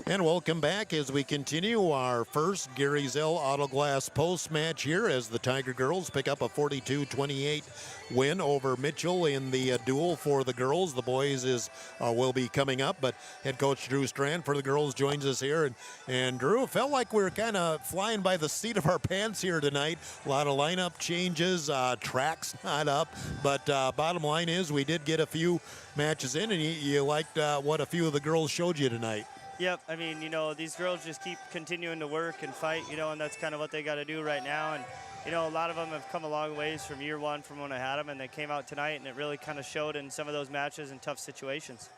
And welcome back as we continue our first Gary Zell Auto Glass post match here as the Tiger girls pick up a 42-28 win over Mitchell in the duel for the girls. The boys will be coming up, but head coach Drew Strand for the girls joins us here. And Drew, it felt like we were kind of flying by the seat of our pants here tonight. A lot of lineup changes, tracks not up, but bottom line is we did get a few matches in, and you liked what a few of the girls showed you tonight. Yep, I mean, these girls just keep continuing to work and fight, and that's kind of what they got to do right now. And, a lot of them have come a long ways from year one from when I had them, and they came out tonight, and it really kind of showed in some of those matches in tough situations.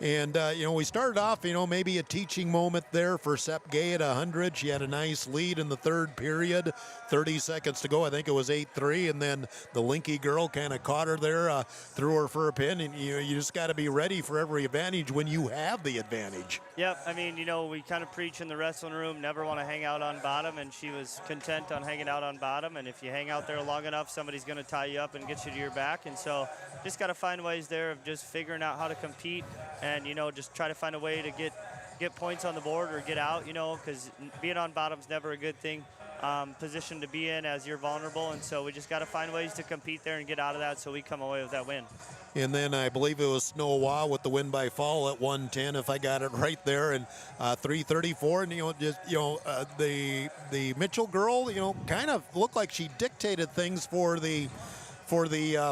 And, we started off, maybe a teaching moment there for Sep Gay at 100. She had a nice lead in the third period, 30 seconds to go. I think it was 8-3, and then the Linky girl kind of caught her there, threw her for a pin, and you just got to be ready for every advantage when you have the advantage. Yep, I mean, we kind of preach in the wrestling room, never want to hang out on bottom, and she was content on hanging out on bottom, and if you hang out there long enough, somebody's going to tie you up and get you to your back, and so just got to find ways there of just figuring out how to compete and, just try to find a way to get points on the board or get out, because being on bottom's never a good thing. Position to be in as you're vulnerable, and so we just got to find ways to compete there and get out of that so we come away with that win. And then I believe it was Snow Wah with the win by fall at 110, if I got it right there, and 334. And the Mitchell girl, kind of looked like she dictated things for the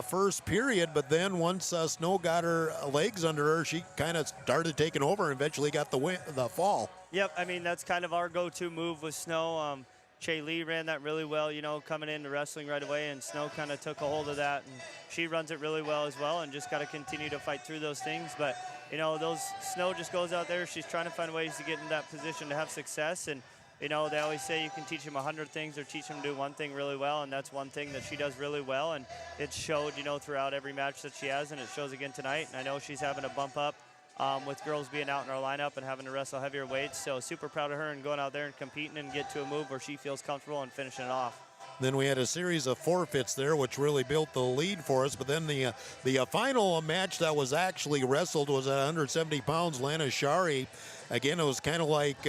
first period, but then once Snow got her legs under her, she kind of started taking over and eventually got the fall. Yep, I mean, that's kind of our go-to move with Snow. Che Lee ran that really well, coming into wrestling right away, and Snow kind of took a hold of that, and she runs it really well as well, and just got to continue to fight through those things. But, Snow just goes out there. She's trying to find ways to get in that position to have success, and they always say you can teach them 100 things or teach them to do one thing really well, and that's one thing that she does really well, and it showed, throughout every match that she has, and it shows again tonight. And I know she's having a bump up with girls being out in our lineup and having to wrestle heavier weights, so super proud of her and going out there and competing and get to a move where she feels comfortable and finishing it off. Then we had a series of forfeits there, which really built the lead for us. But then the final match that was actually wrestled was at 170 pounds. Lana Shari, again, it was kind of like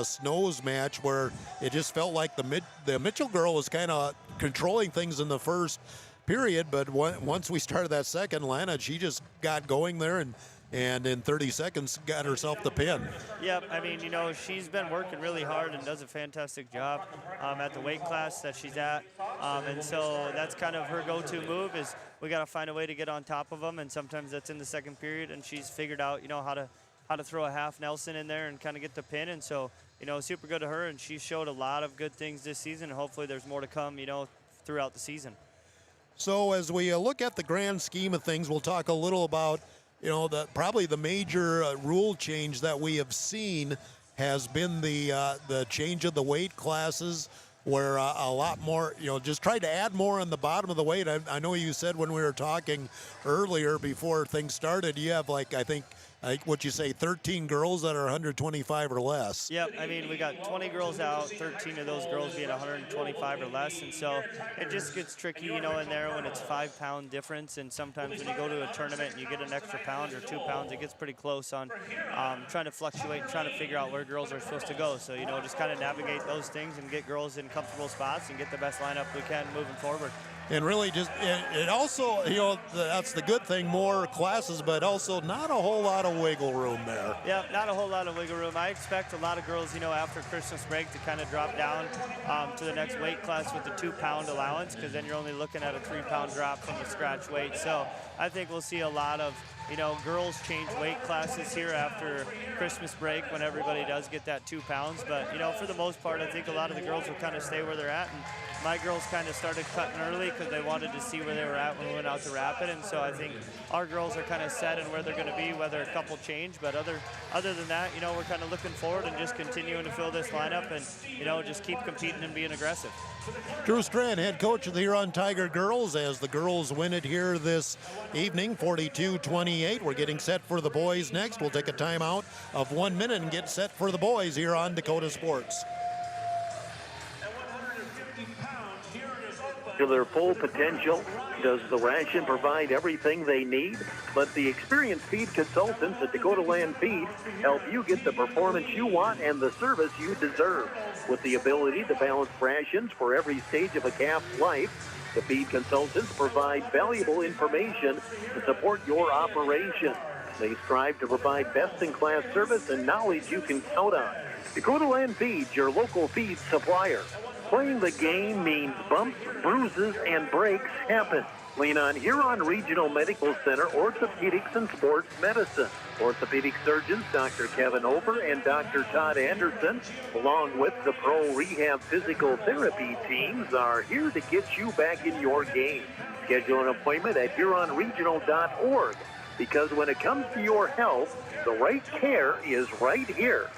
Snow's match, where it just felt like the Mitchell girl was kind of controlling things in the first period, but once we started that second, Lana, she just got going there and in 30 seconds got herself the pin. Yep, I mean, she's been working really hard and does a fantastic job at the weight class that she's at, and so that's kind of her go-to move is we got to find a way to get on top of them, and sometimes that's in the second period, and she's figured out, how to throw a half Nelson in there and kind of get the pin, and so, super good to her, and she showed a lot of good things this season, and hopefully there's more to come, throughout the season. So as we look at the grand scheme of things, we'll talk a little about, probably the major rule change that we have seen has been the change of the weight classes, where a lot more, just tried to add more on the bottom of the weight. I know you said when we were talking earlier before things started, you have I think what you say, 13 girls that are 125 or less. Yep, I mean, we got 20 girls out, 13 of those girls being 125 or less, and so it just gets tricky, in there when it's 5-pound difference, and sometimes when you go to a tournament and you get an extra pound or 2 pounds, it gets pretty close on trying to fluctuate and trying to figure out where girls are supposed to go. So, just kind of navigate those things and get girls in comfortable spots and get the best lineup we can moving forward. And really just, it also, that's the good thing, more classes, but also not a whole lot of wiggle room there. Yeah, not a whole lot of wiggle room. I expect a lot of girls, after Christmas break to kind of drop down to the next weight class with the 2-pound allowance, because then you're only looking at a 3-pound drop from the scratch weight. So I think we'll see a lot of, girls change weight classes here after Christmas break when everybody does get that 2 pounds. But, for the most part, I think a lot of the girls will kind of stay where they're at. And my girls kind of started cutting early because they wanted to see where they were at when we went out to Rapid. And so I think our girls are kind of set in where they're going to be, whether a couple change. But other than that, we're kind of looking forward and just continuing to fill this lineup and, just keep competing and being aggressive. Drew Strand, head coach of the Huron Tiger girls, as the girls win it here this evening, 42-28. We're getting set for the boys next. We'll take a timeout of 1 minute and get set for the boys here on Dakota Sports. At 150 pounds, here is open. to their full potential? Does the ration provide everything they need? Let the experienced feed consultants at Dakota Land Feed help you get the performance you want and the service you deserve. With the ability to balance rations for every stage of a calf's life, the feed consultants provide valuable information to support your operation. They strive to provide best-in-class service and knowledge you can count on. Dakota Land Feeds, your local feed supplier. Playing the game means bumps, bruises, and breaks happen. Lean on Huron Regional Medical Center Orthopedics and Sports Medicine. Orthopedic surgeons Dr. Kevin Hofer and Dr. Todd Anderson, along with the Pro Rehab Physical Therapy teams, are here to get you back in your game. Schedule an appointment at HuronRegional.org, because when it comes to your health, the right care is right here.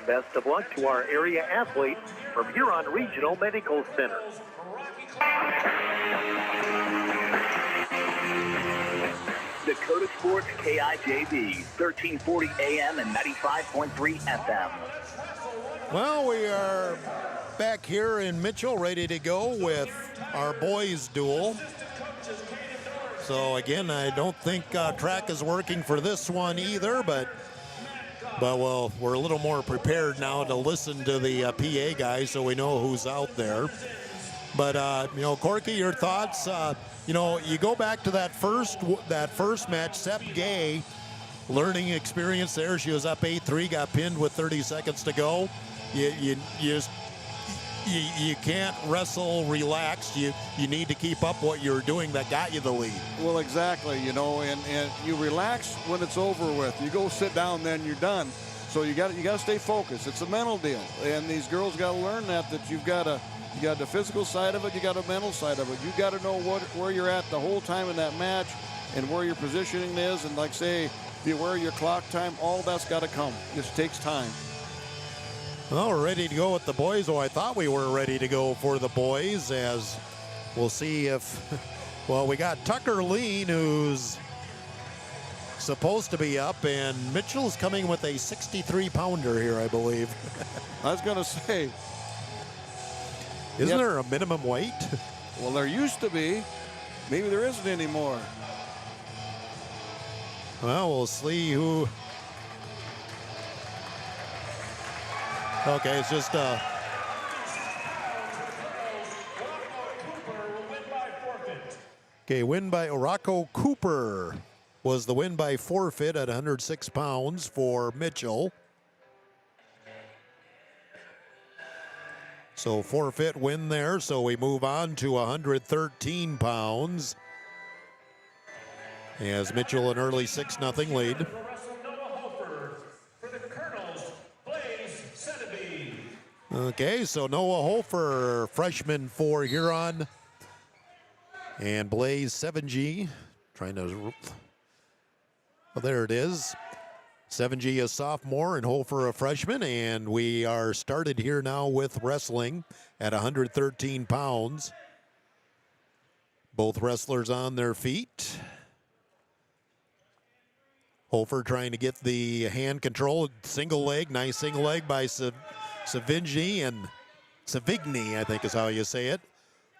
Best of luck to our area athletes from Huron Regional Medical Center. Dakota Sports KIJB, 1340 AM and 95.3 FM. Well, we are back here in Mitchell, ready to go with our boys duel. So again, I don't think track is working for this one either, but well, we're a little more prepared now to listen to the PA guys, so we know who's out there. But Corky, your thoughts? You go back to that first match. Sep Gay, learning experience there. She was up 8-3, got pinned with 30 seconds to go. You can't wrestle relaxed. You need to keep up what you're doing that got you the lead. Well, exactly, and you relax when it's over with. You go sit down, then you're done. So you got to stay focused. It's a mental deal, and these girls got to learn that you got the physical side of it, you got a mental side of it. You got to know where you're at the whole time in that match, and where your positioning is, and be aware of your clock time. All that's got to come. This takes time. Well, we're ready to go with the boys. I thought we were ready to go for the boys, as we'll see if, we got Tucker Lean, who's supposed to be up, and Mitchell's coming with a 63-pounder here, I believe. I was going to say. Isn't there a minimum weight? Well, there used to be. Maybe there isn't anymore. Well, we'll see who. Okay, it's just win by Rocco Cooper was the win by forfeit at 106 pounds for Mitchell. So forfeit win there, so we move on to 113 pounds. As Mitchell an early 6-0 lead. Okay, so Noah Hofer, freshman for Huron. And Blaze 7G, there it is. 7G a sophomore and Hofer a freshman, and we are started here now with wrestling at 113 pounds. Both wrestlers on their feet. Hofer trying to get the hand control, single leg, nice single leg by Savigny, I think is how you say it.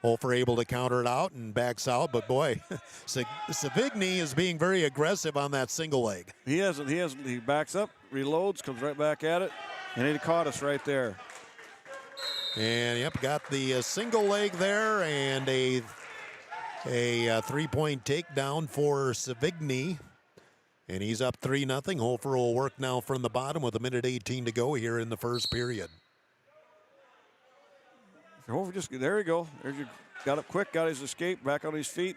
Hofer able to counter it out and backs out, but boy, Savigny is being very aggressive on that single leg. He hasn't. He backs up, reloads, comes right back at it, and he caught us right there. And got the single leg there, and a 3-point takedown for Savigny. And he's up 3-0. Hofer will work now from the bottom with 1:18 to go here in the first period. Hofer there you go. Got up quick, got his escape, back on his feet.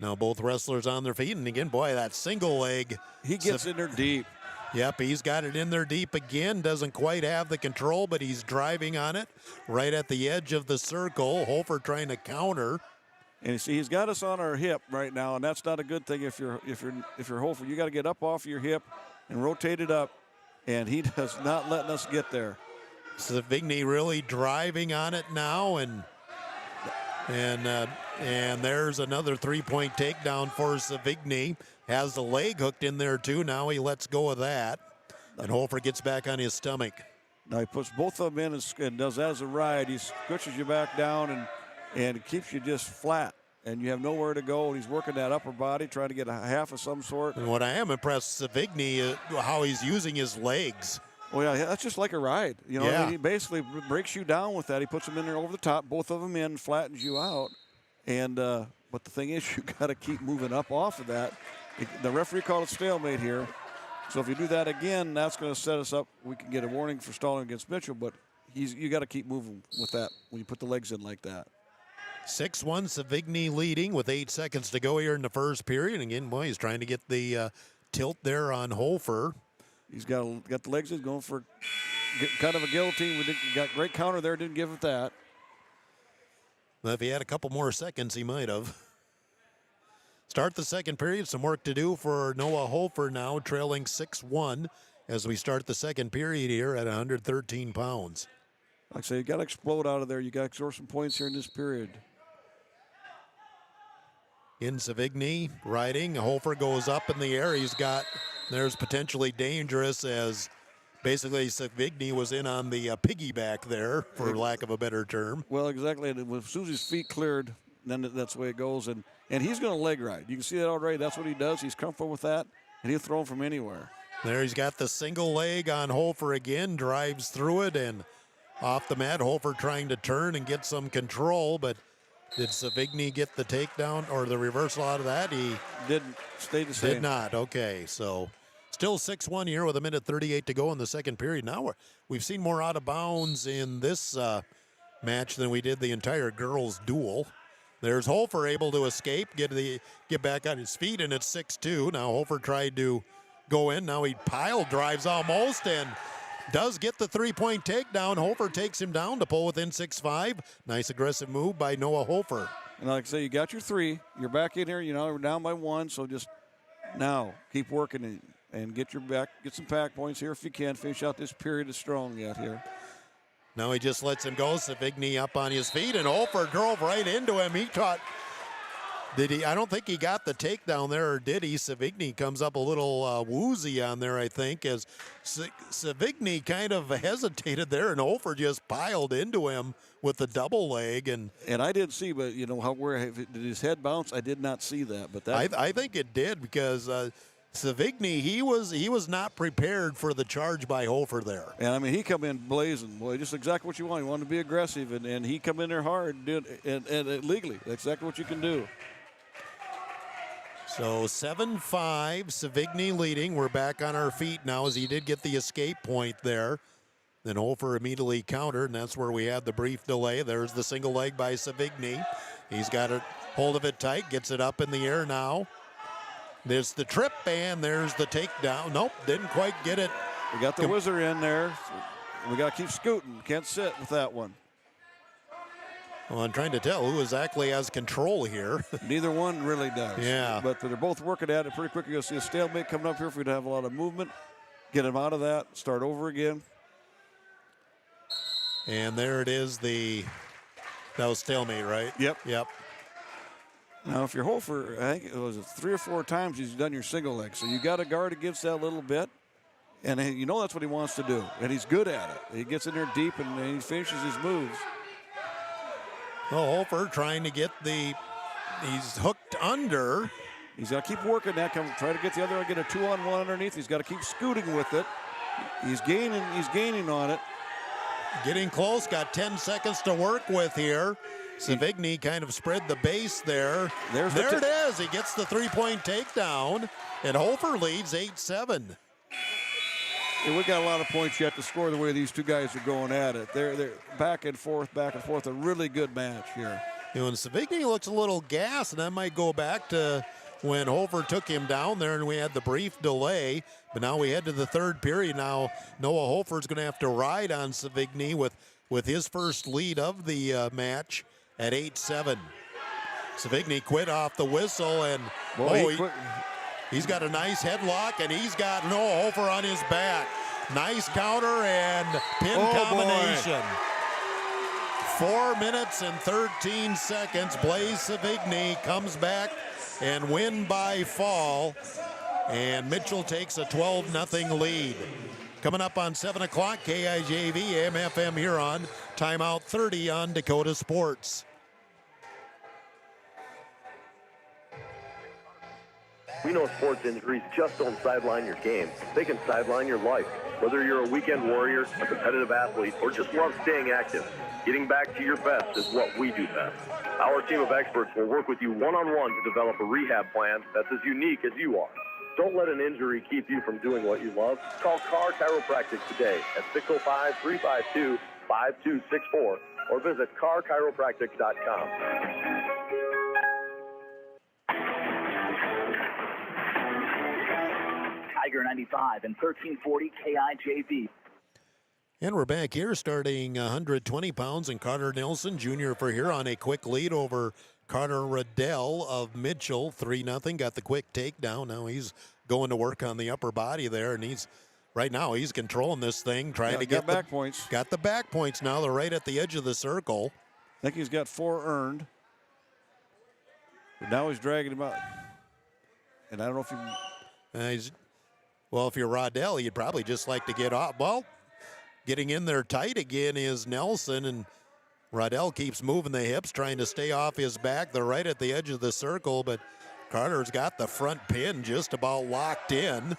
Now both wrestlers on their feet, and again, boy, that single leg. He gets in there deep. Yep, he's got it in there deep again. Doesn't quite have the control, but he's driving on it right at the edge of the circle. Hofer trying to counter. And you see, he's got us on our hip right now, and that's not a good thing if you're Hofer. You got to get up off your hip and rotate it up, and he does not letting us get there. Savigny really driving on it now, and there's another 3-point takedown for Savigny. Has the leg hooked in there too. Now he lets go of that, and Hofer gets back on his stomach. Now he puts both of them in and does that as a ride. He squishes you back down and keeps you just flat. And you have nowhere to go. And he's working that upper body, trying to get a half of some sort. And what I am impressed, Savigny, how he's using his legs. Well, yeah, that's just like a ride. You know, yeah. I mean, he basically breaks you down with that. He puts them in there over the top, both of them in, flattens you out. And but the thing is, you got to keep moving up off of that. The referee called it stalemate here. So if you do that again, that's going to set us up. We can get a warning for stalling against Mitchell, but you got to keep moving with that when you put the legs in like that. 6-1 Savigny leading with 8 seconds to go here in the first period. Again, boy, he's trying to get the tilt there on Hofer. He's got the legs in, going for kind of a guillotine. We got great counter there, didn't give it that. Well, if he had a couple more seconds, he might have. Start the second period. Some work to do for Noah Hofer now, trailing 6-1 as we start the second period here at 113 pounds. Like I say, you got to explode out of there. You got to score some points here in this period. In Savigny, riding. Hofer goes up in the air. There's potentially dangerous as basically Savigny was in on the piggyback there, for lack of a better term. Well, exactly. And as soon as his feet cleared, then that's the way it goes. And he's going to leg ride. You can see that already. That's what he does. He's comfortable with that, and he'll throw him from anywhere. There he's got the single leg on Hofer again, drives through it, and off the mat. Hofer trying to turn and get some control, but did Savigny get the takedown or the reversal out of that? He didn't. Stayed the same. Did not. Okay, so still 6-1 here with 1:38 to go in the second period. Now we've seen more out of bounds in this match than we did the entire girls' duel. There's Hofer able to escape, get back on his feet, and it's 6-2. Now Hofer tried to go in. Now he pile drives almost and does get the three-point takedown. Hofer takes him down to pull within 6-5. Nice aggressive move by Noah Hofer. And like I say, you got your three. You're back in here. You know, we're down by one, so just now keep working and get some pack points here if you can. Finish out this period of strong yet here. Now he just lets him go. Savigny up on his feet, and Hofer drove right into him. I don't think he got the takedown there, or did he? Savigny comes up a little woozy on there, I think, as Savigny kind of hesitated there, and Hofer just piled into him with the double leg. And I didn't see, but you know did his head bounce? I did not see that, but that I think it did, because Savigny, he was not prepared for the charge by Hofer there. And I mean, he come in blazing, boy, just exactly what you want. You want to be aggressive, and he come in there hard, and legally. That's exactly what you can do. So 7-5, Savigny leading. We're back on our feet now, as he did get the escape point there. Then Hofer immediately countered, and that's where we had the brief delay. There's the single leg by Savigny. He's got a hold of it tight, gets it up in the air now. There's the trip, and there's the takedown. Nope, didn't quite get it. We got the whizzer in there. We got to keep scooting. Can't sit with that one. Well, I'm trying to tell who exactly has control here. Neither one really does. Yeah. But they're both working at it pretty quickly. You'll see a stalemate coming up here if we'd have a lot of movement. Get him out of that. Start over again. And there it is. That was stalemate, right? Yep. Yep. Now, if you're Hofer, I think it was 3 or 4 times he's done your single leg. So you got to guard against that a little bit. And you know that's what he wants to do. And he's good at it. He gets in there deep and he finishes his moves. Well, Hofer trying to get he's hooked under. He's got to keep working that. Try to get the other, get a 2-on-1 underneath. He's got to keep scooting with it. He's gaining on it. Getting close, got 10 seconds to work with here. Savigny kind of spread the base there. There it is. He gets the three-point takedown, and Hofer leads 8-7. Yeah, we got a lot of points yet to score the way these two guys are going at it. They're back and forth, a really good match here. You know, and Savigny looks a little gassed, and that might go back to when Hofer took him down there and we had the brief delay. But now we head to the third period. Now Noah Hofer's going to have to ride on Savigny with his first lead of the match at 8-7. Savigny quit off the whistle, and he's got a nice headlock, and he's got Noah Hofer on his back. Nice counter and pin combination. 4 minutes and 13 seconds. Blaise Savigny comes back and win by fall. And Mitchell takes a 12-0 lead. Coming up on 7 o'clock, KIJV, AM/FM Huron. Timeout 30 on Dakota Sports. We know sports injuries just don't sideline your game. They can sideline your life. Whether you're a weekend warrior, a competitive athlete, or just love staying active, getting back to your best is what we do best. Our team of experts will work with you one-on-one to develop a rehab plan that's as unique as you are. Don't let an injury keep you from doing what you love. Call Carr Chiropractic today at 605-352-5264 or visit carchiropractic.com. Tiger 95 and 1340 KIJV. And we're back here starting 120 pounds, and Carter Nelson Jr. for Huron, a quick lead over Carter Riddell of Mitchell, 3-0. Got the quick takedown. Now he's going to work on the upper body there, and right now he's controlling this thing, trying to get back points. Got the back points now. They're right at the edge of the circle. I think he's got 4 earned. But now he's dragging him out. And I don't know if well, if you're Riddell, you'd probably just like to get off. Well, getting in there tight again is Nelson, and Riddell keeps moving the hips, trying to stay off his back. They're right at the edge of the circle, but Carter's got the front pin just about locked in.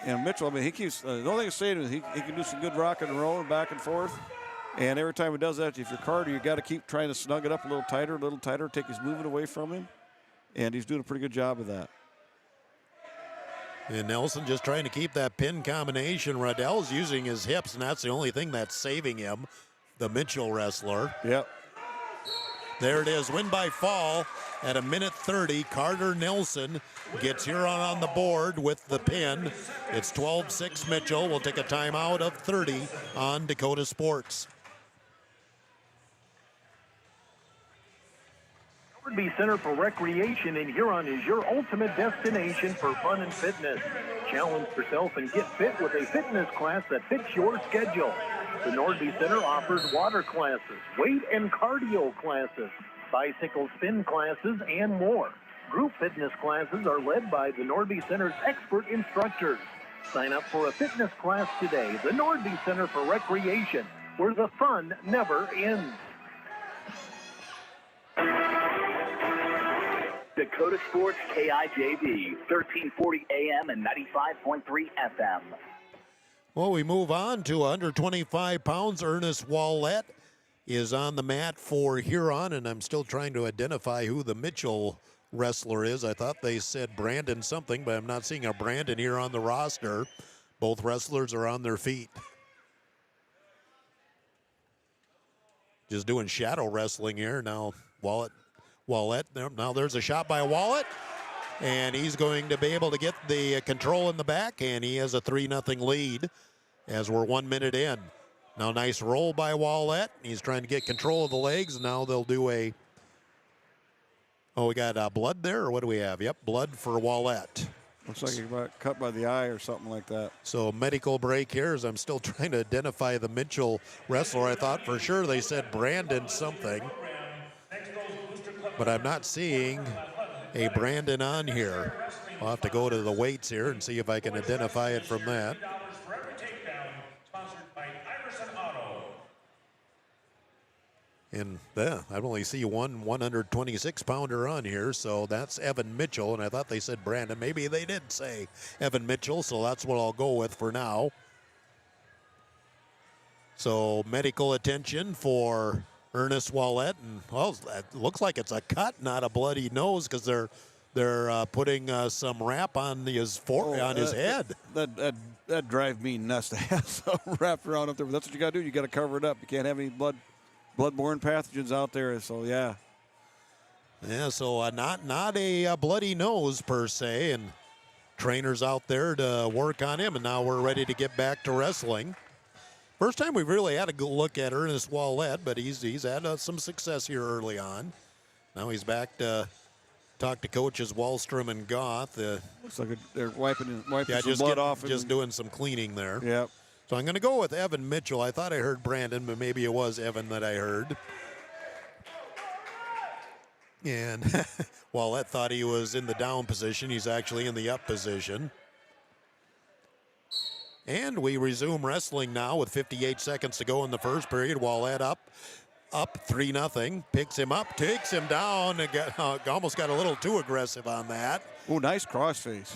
And Mitchell, I mean, he keeps, the only thing to say is he can do some good rock and rolling back and forth. And every time he does that, if you're Carter, you got to keep trying to snug it up a little tighter, take his movement away from him. And he's doing a pretty good job of that. And Nelson just trying to keep that pin combination. Riddell's using his hips, and that's the only thing that's saving him, the Mitchell wrestler. Yep. There it is, win by fall at 1:30. Carter Nelson gets Huron on the board with the pin. It's 12-6 Mitchell. We'll take a timeout of 30 on Dakota Sports. Nordby Center for Recreation in Huron is your ultimate destination for fun and fitness. Challenge yourself and get fit with a fitness class that fits your schedule. The Nordby Center offers water classes, weight and cardio classes, bicycle spin classes, and more. Group fitness classes are led by the Nordby Center's expert instructors. Sign up for a fitness class today. The Nordby Center for Recreation, where the fun never ends. Dakota Sports KIJV, 1340 AM and 95.3 FM. Well, we move on to 125 pounds. Ernest Wallett is on the mat for Huron, and I'm still trying to identify who the Mitchell wrestler is. I thought they said Brandon something, but I'm not seeing a Brandon here on the roster. Both wrestlers are on their feet. Just doing shadow wrestling here. Now, Wallett, now there's a shot by Wallett, and he's going to be able to get the control in the back, and he has a 3-0 lead as we're 1 minute in. Now, nice roll by Wallett. He's trying to get control of the legs. Now they'll do we got blood there, or what do we have? Yep, blood for Wallett. Looks like he got cut by the eye or something like that. So medical break here as I'm still trying to identify the Mitchell wrestler. I thought for sure they said Brandon something, but I'm not seeing a Brandon on here. I'll have to go to the weights here and see if I can identify it from that. And I only see one 126-pounder on here, so that's Evan Mitchell, and I thought they said Brandon. Maybe they did say Evan Mitchell, so that's what I'll go with for now. So medical attention for Ernest Wallett, and well, it looks like it's a cut, not a bloody nose, because they're putting some wrap on his head. That drive me nuts to have something wrapped around up there. But that's what you got to do. You got to cover it up. You can't have any bloodborne pathogens out there. So yeah. Yeah. So not a bloody nose per se, and trainers out there to work on him. And now we're ready to get back to wrestling. First time we've really had a good look at Ernest Wallett, but he's had some success here early on. Now he's back to talk to coaches Wallstrom and Goth. Looks like they're wiping some just blood off. Just doing some cleaning there. Yep. So I'm going to go with Evan Mitchell. I thought I heard Brandon, but maybe it was Evan that I heard. And Wallett thought he was in the down position. He's actually in the up position. And we resume wrestling now with 58 seconds to go in the first period. Wallett up 3-0. Picks him up, takes him down, and almost got a little too aggressive on that. Oh, nice crossface.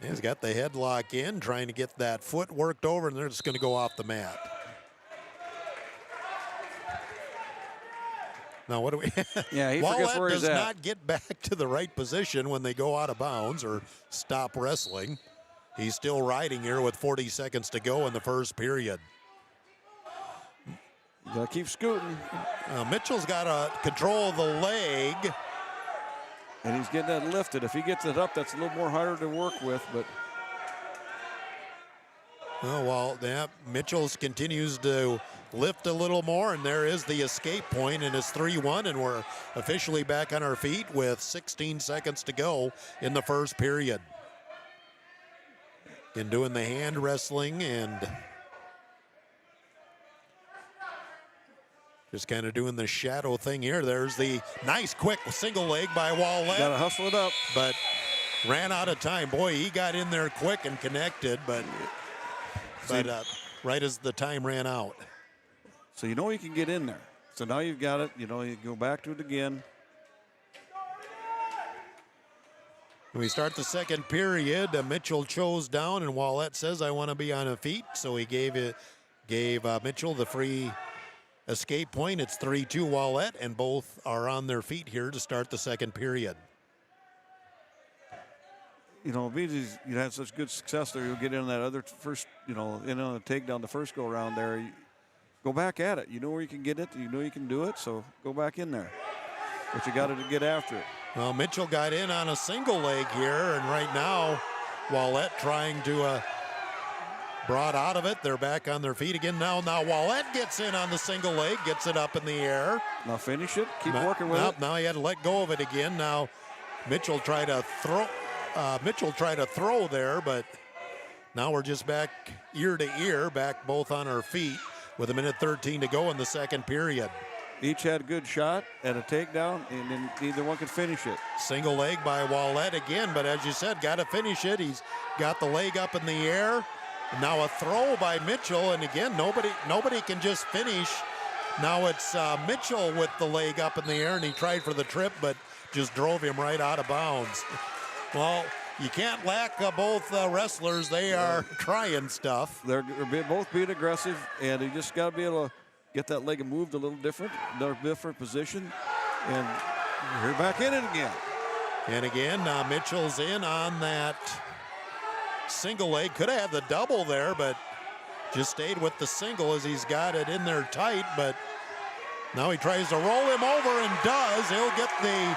He's got the headlock in, trying to get that foot worked over, and they're just going to go off the mat. Now, what do we? Yeah, he forgets where he's does at. not get back to the right position when they go out of bounds or stop wrestling. He's still riding here with 40 seconds to go in the first period. You gotta keep scooting. Mitchell's got to control the leg. And he's getting that lifted. If he gets it up, that's a little more harder to work with, but. Oh, well, yeah, Mitchell's continues to lift a little more, and there is the escape point, and it's 3-1, and we're officially back on our feet with 16 seconds to go in the first period. And doing the hand wrestling and just kind of doing the shadow thing here. There's the nice quick single leg by Wallett. Got to hustle it up. But ran out of time. Boy, he got in there quick and connected, but right as the time ran out. So you know you can get in there. So now you've got it. You know, you go back to it again. We start the second period. Mitchell chose down, and Wallett says, "I want to be on a feet." So he gave Mitchell the free escape point. It's 3-2 Wallett, and both are on their feet here to start the second period. You know, BJ's, you had such good success there. You'll get in that other first, in on the takedown the first go around there. You go back at it. You know where you can get it. You know you can do it. So go back in there. But you got to get after it. Well, Mitchell got in on a single leg here, and right now, Wallett trying to brought out of it. They're back on their feet again now. Now Wallett gets in on the single leg, gets it up in the air. Now finish it. Keep working with it. Now he had to let go of it again. Now Mitchell tried to throw. There, but now we're just back ear to ear, back both on our feet with 1:13 to go in the second period. Each had a good shot at a takedown, and then neither one could finish it. Single leg by Wallett again, but as you said, got to finish it. He's got the leg up in the air. Now a throw by Mitchell, and again, nobody can just finish. Now it's Mitchell with the leg up in the air, and he tried for the trip, but just drove him right out of bounds. Well, you can't lack both wrestlers. They are trying stuff. They're both being aggressive, and you just got to be able to get that leg moved a little different, another different position, and you're back in it again. And again, Mitchell's in on that single leg. Could have had the double there, but just stayed with the single as he's got it in there tight. But now he tries to roll him over and does. He'll get the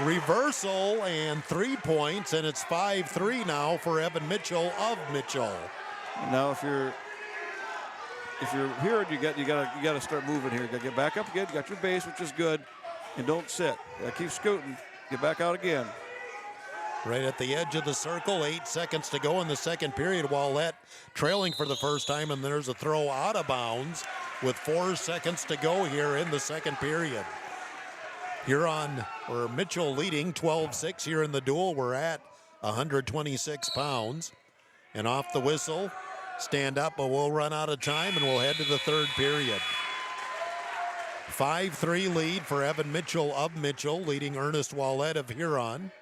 reversal and 3 points, and it's 5-3 now for Evan Mitchell of Mitchell. Now, if you're here, you got to start moving here. You got to get back up again. You got your base, which is good, and don't sit. Keep scooting. Get back out again. Right at the edge of the circle, 8 seconds to go in the second period. Wallett trailing for the first time, and there's a throw out of bounds with 4 seconds to go here in the second period. Huron, or Mitchell leading 12-6 here in the duel. We're at 126 pounds. And off the whistle, stand up, but we'll run out of time, and we'll head to the third period. 5-3 lead for Evan Mitchell of Mitchell, leading Ernest Wallett of Huron.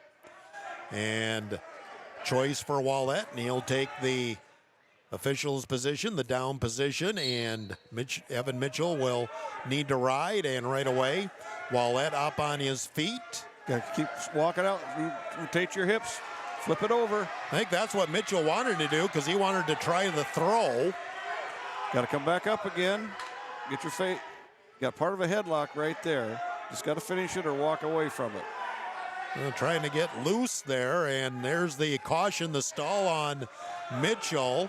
And choice for Wallett, and he'll take the official's position, the down position, and Evan Mitchell will need to ride, and right away, Wallett up on his feet. Got to keep walking out, rotate your hips, flip it over. I think that's what Mitchell wanted to do because he wanted to try the throw. Got to come back up again. Get your face. Got part of a headlock right there. Just got to finish it or walk away from it. Trying to get loose there, and there's the caution, the stall on Mitchell.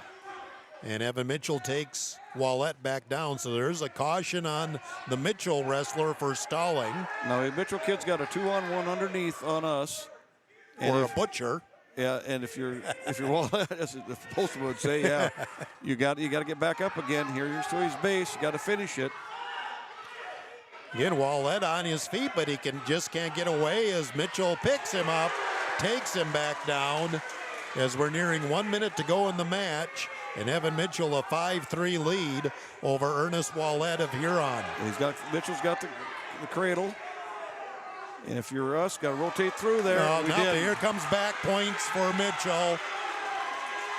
And Evan Mitchell takes Wallett back down, so there's a caution on the Mitchell wrestler for stalling. Now the Mitchell kid's got a 2-on-1 underneath on us. Or a butcher. Yeah, and if you're Wallett, as the poster would say, yeah, you got to get back up again. Here's to his base. You got to finish it. Again, Wallett on his feet, but he just can't get away as Mitchell picks him up, takes him back down, as we're nearing 1 minute to go in the match. And Evan Mitchell a 5-3 lead over Ernest Wallett of Huron. Mitchell's got the cradle. And if you're us, got to rotate through there. Here comes back points for Mitchell.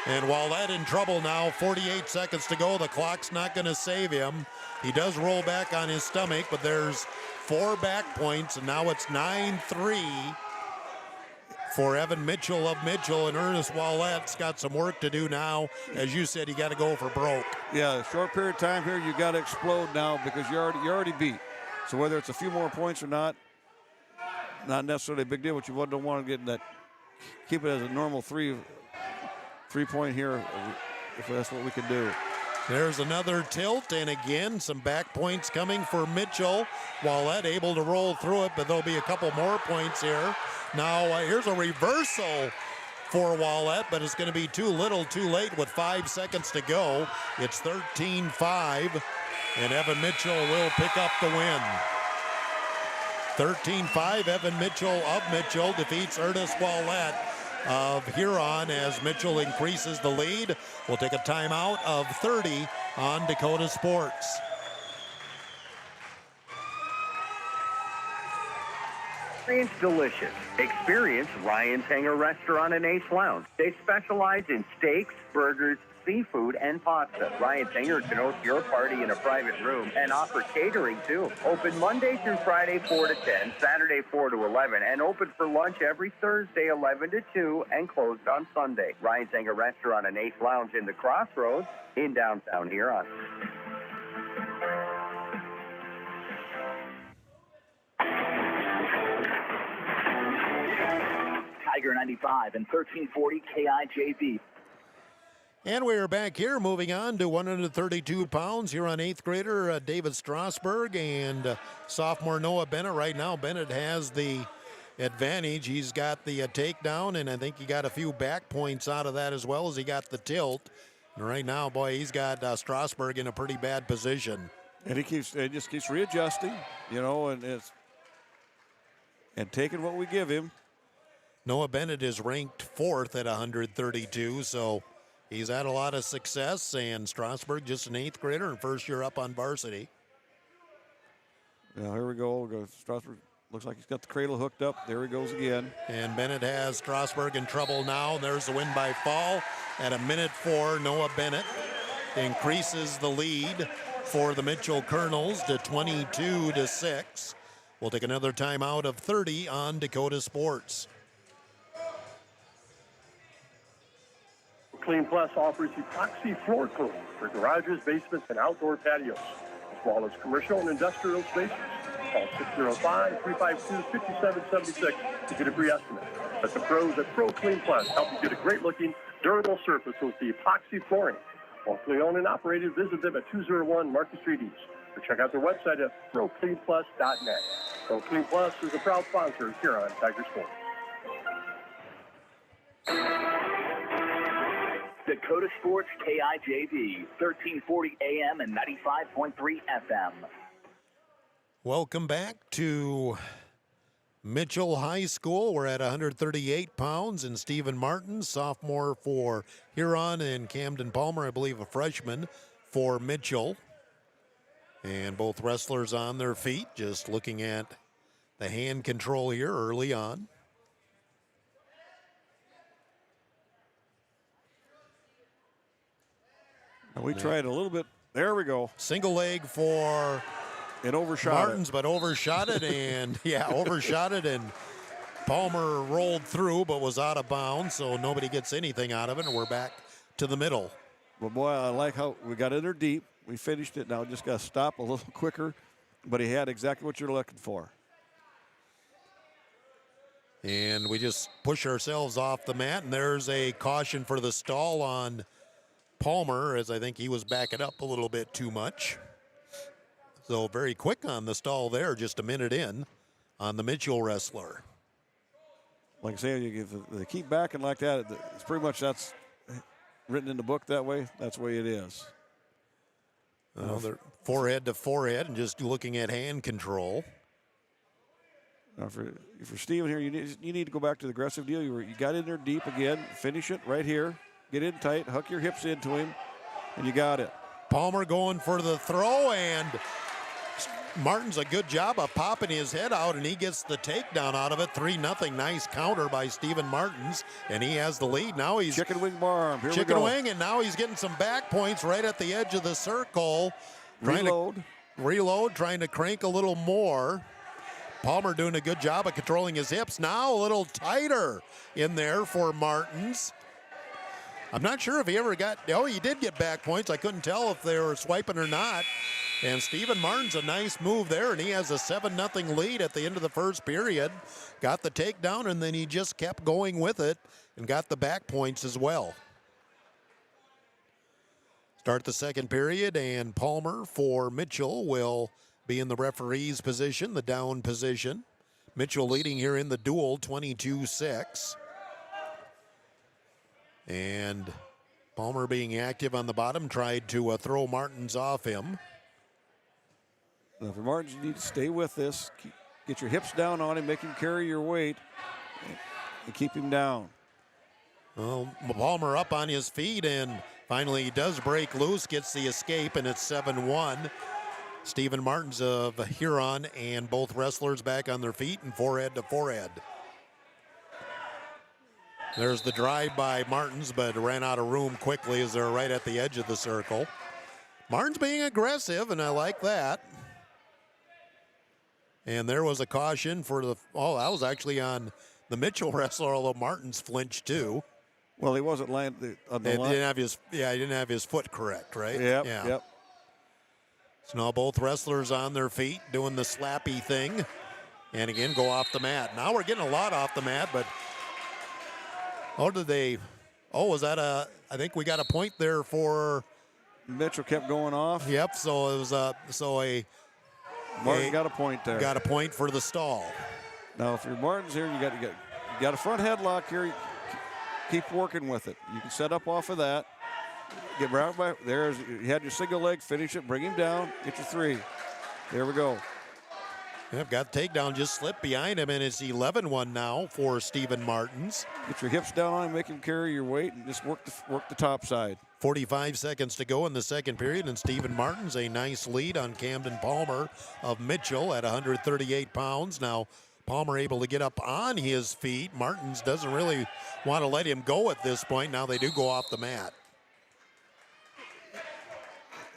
And Wallett in trouble now, 48 seconds to go. The clock's not going to save him. He does roll back on his stomach, but there's 4 back points, and now it's 9-3 for Evan Mitchell of Mitchell, and Ernest Wallett's got some work to do now. As you said, you got to go for broke. Yeah, a short period of time here, you got to explode now because you're already beat. So whether it's a few more points or not necessarily a big deal, but you don't want to get in that, keep it as a normal three-point here if that's what we can do. There's another tilt, and again, some back points coming for Mitchell. Wallett able to roll through it, but there'll be a couple more points here. Now, here's a reversal for Wallett, but it's going to be too little, too late with 5 seconds to go. It's 13-5, and Evan Mitchell will pick up the win. 13-5, Evan Mitchell of Mitchell defeats Ernest Wallett of Huron as Mitchell increases the lead. We'll take a timeout of 30 on Dakota Sports. Experience delicious. Experience Ryan's Hangar Restaurant and Ace Lounge. They specialize in steaks, burgers, seafood, and pasta. Ryan's Hangar can host your party in a private room and offer catering too. Open Monday through Friday 4 to 10, Saturday 4 to 11, and open for lunch every Thursday 11 to 2 and closed on Sunday. Ryan's Hangar Restaurant and Ace Lounge in the Crossroads in downtown Huron. Tiger 95 and 1340 KIJV. And we are back here, moving on to 132 pounds here on 8th grader David Strasburg and sophomore Noah Bennett. Right now, Bennett has the advantage. He's got the takedown, and I think he got a few back points out of that as well as he got the tilt. And right now, boy, he's got Strasburg in a pretty bad position. And he just keeps readjusting, and taking what we give him. Noah Bennett is ranked 4th at 132, so he's had a lot of success, and Strasburg just an 8th grader and first year up on varsity. Now here we go. Strasburg looks like he's got the cradle hooked up. There he goes again. And Bennett has Strasburg in trouble now. There's the win by fall at 1:04. Noah Bennett increases the lead for the Mitchell Colonels to 22-6. We'll take another timeout of 30 on Dakota Sports. Clean Plus offers epoxy floor coating for garages, basements, and outdoor patios, as well as commercial and industrial spaces. Call 605-352-5776 to get a free estimate. Let the pros at Pro Clean Plus help you get a great-looking, durable surface with the epoxy flooring. Locally owned and operated, visit them at 201 Market Street East, or check out their website at procleanplus.net. Pro Clean Plus is a proud sponsor here on Tiger Sports. Dakota Sports KIJV, 1340 AM and 95.3 FM. Welcome back to Mitchell High School. We're at 138 pounds, and Stephen Martin, sophomore for Huron, and Camden Palmer, I believe a freshman for Mitchell. And both wrestlers on their feet, just looking at the hand control here early on. We tried a little bit. There we go. Single leg for it overshot Martins, but overshot it, and overshot it, and Palmer rolled through, but was out of bounds, so nobody gets anything out of it, and we're back to the middle. Well, boy, I like how we got in there deep. We finished it. Now just got to stop a little quicker, but he had exactly what you're looking for. And we just push ourselves off the mat, and there's a caution for the stall on Palmer, as I think he was backing up a little bit too much. So very quick on the stall there, just a minute in on the Mitchell wrestler. Like I say, if they keep backing like that, it's pretty much that's written in the book that way. That's the way it is. They're forehead to forehead and just looking at hand control. Now for Steven here, you need to go back to the aggressive deal. You got in there deep again. Finish it right here. Get in tight. Hook your hips into him, and you got it. Palmer going for the throw, and Martin's a good job of popping his head out, and he gets the takedown out of it. 3-0. Nice counter by Steven Martins, and he has the lead. Now he's chicken wing bar arm. Here chicken we go. wing, and now he's getting some back points right at the edge of the circle. Reload, trying to crank a little more. Palmer doing a good job of controlling his hips. Now a little tighter in there for Martins. I'm not sure if he ever got, he did get back points. I couldn't tell if they were swiping or not. And Steven Martins, a nice move there, and he has a 7-0 lead at the end of the first period. Got the takedown, and then he just kept going with it and got the back points as well. Start the second period, and Palmer for Mitchell will be in the referee's position, the down position. Mitchell leading here in the duel, 22-6. And Palmer being active on the bottom, tried to throw Martins off him. Now for Martins, you need to stay with this. Get your hips down on him, make him carry your weight, and keep him down. Well, Palmer up on his feet, and finally he does break loose, gets the escape, and it's 7-1. Steven Martins of Huron and both wrestlers back on their feet and forehead to forehead. There's the drive by Martins, but ran out of room quickly as they're right at the edge of the circle. Martins being aggressive, and I like that. And there was a caution for that was actually on the Mitchell wrestler, although Martins flinched too. Well, he wasn't landing on the line. He didn't have his foot correct, right? Yep. So now both wrestlers on their feet doing the slappy thing. And again, go off the mat. Now we're getting a lot off the mat, but was that I think we got a point there for Mitchell kept going off. Yep, so it was Martin got a point there. Got a point for the stall. Now if you're Martins here, you got a front headlock here. Keep working with it. You can set up off of that. Get right by there's you had your single leg, finish it, bring him down, get your 3. There we go. Yep, got the takedown, just slipped behind him, and it's 11-1 now for Steven Martins. Get your hips down on him, make him carry your weight, and just work the top side. 45 seconds to go in the second period, and Steven Martins a nice lead on Camden Palmer of Mitchell at 138 pounds. Now Palmer able to get up on his feet. Martins doesn't really want to let him go at this point. Now they do go off the mat.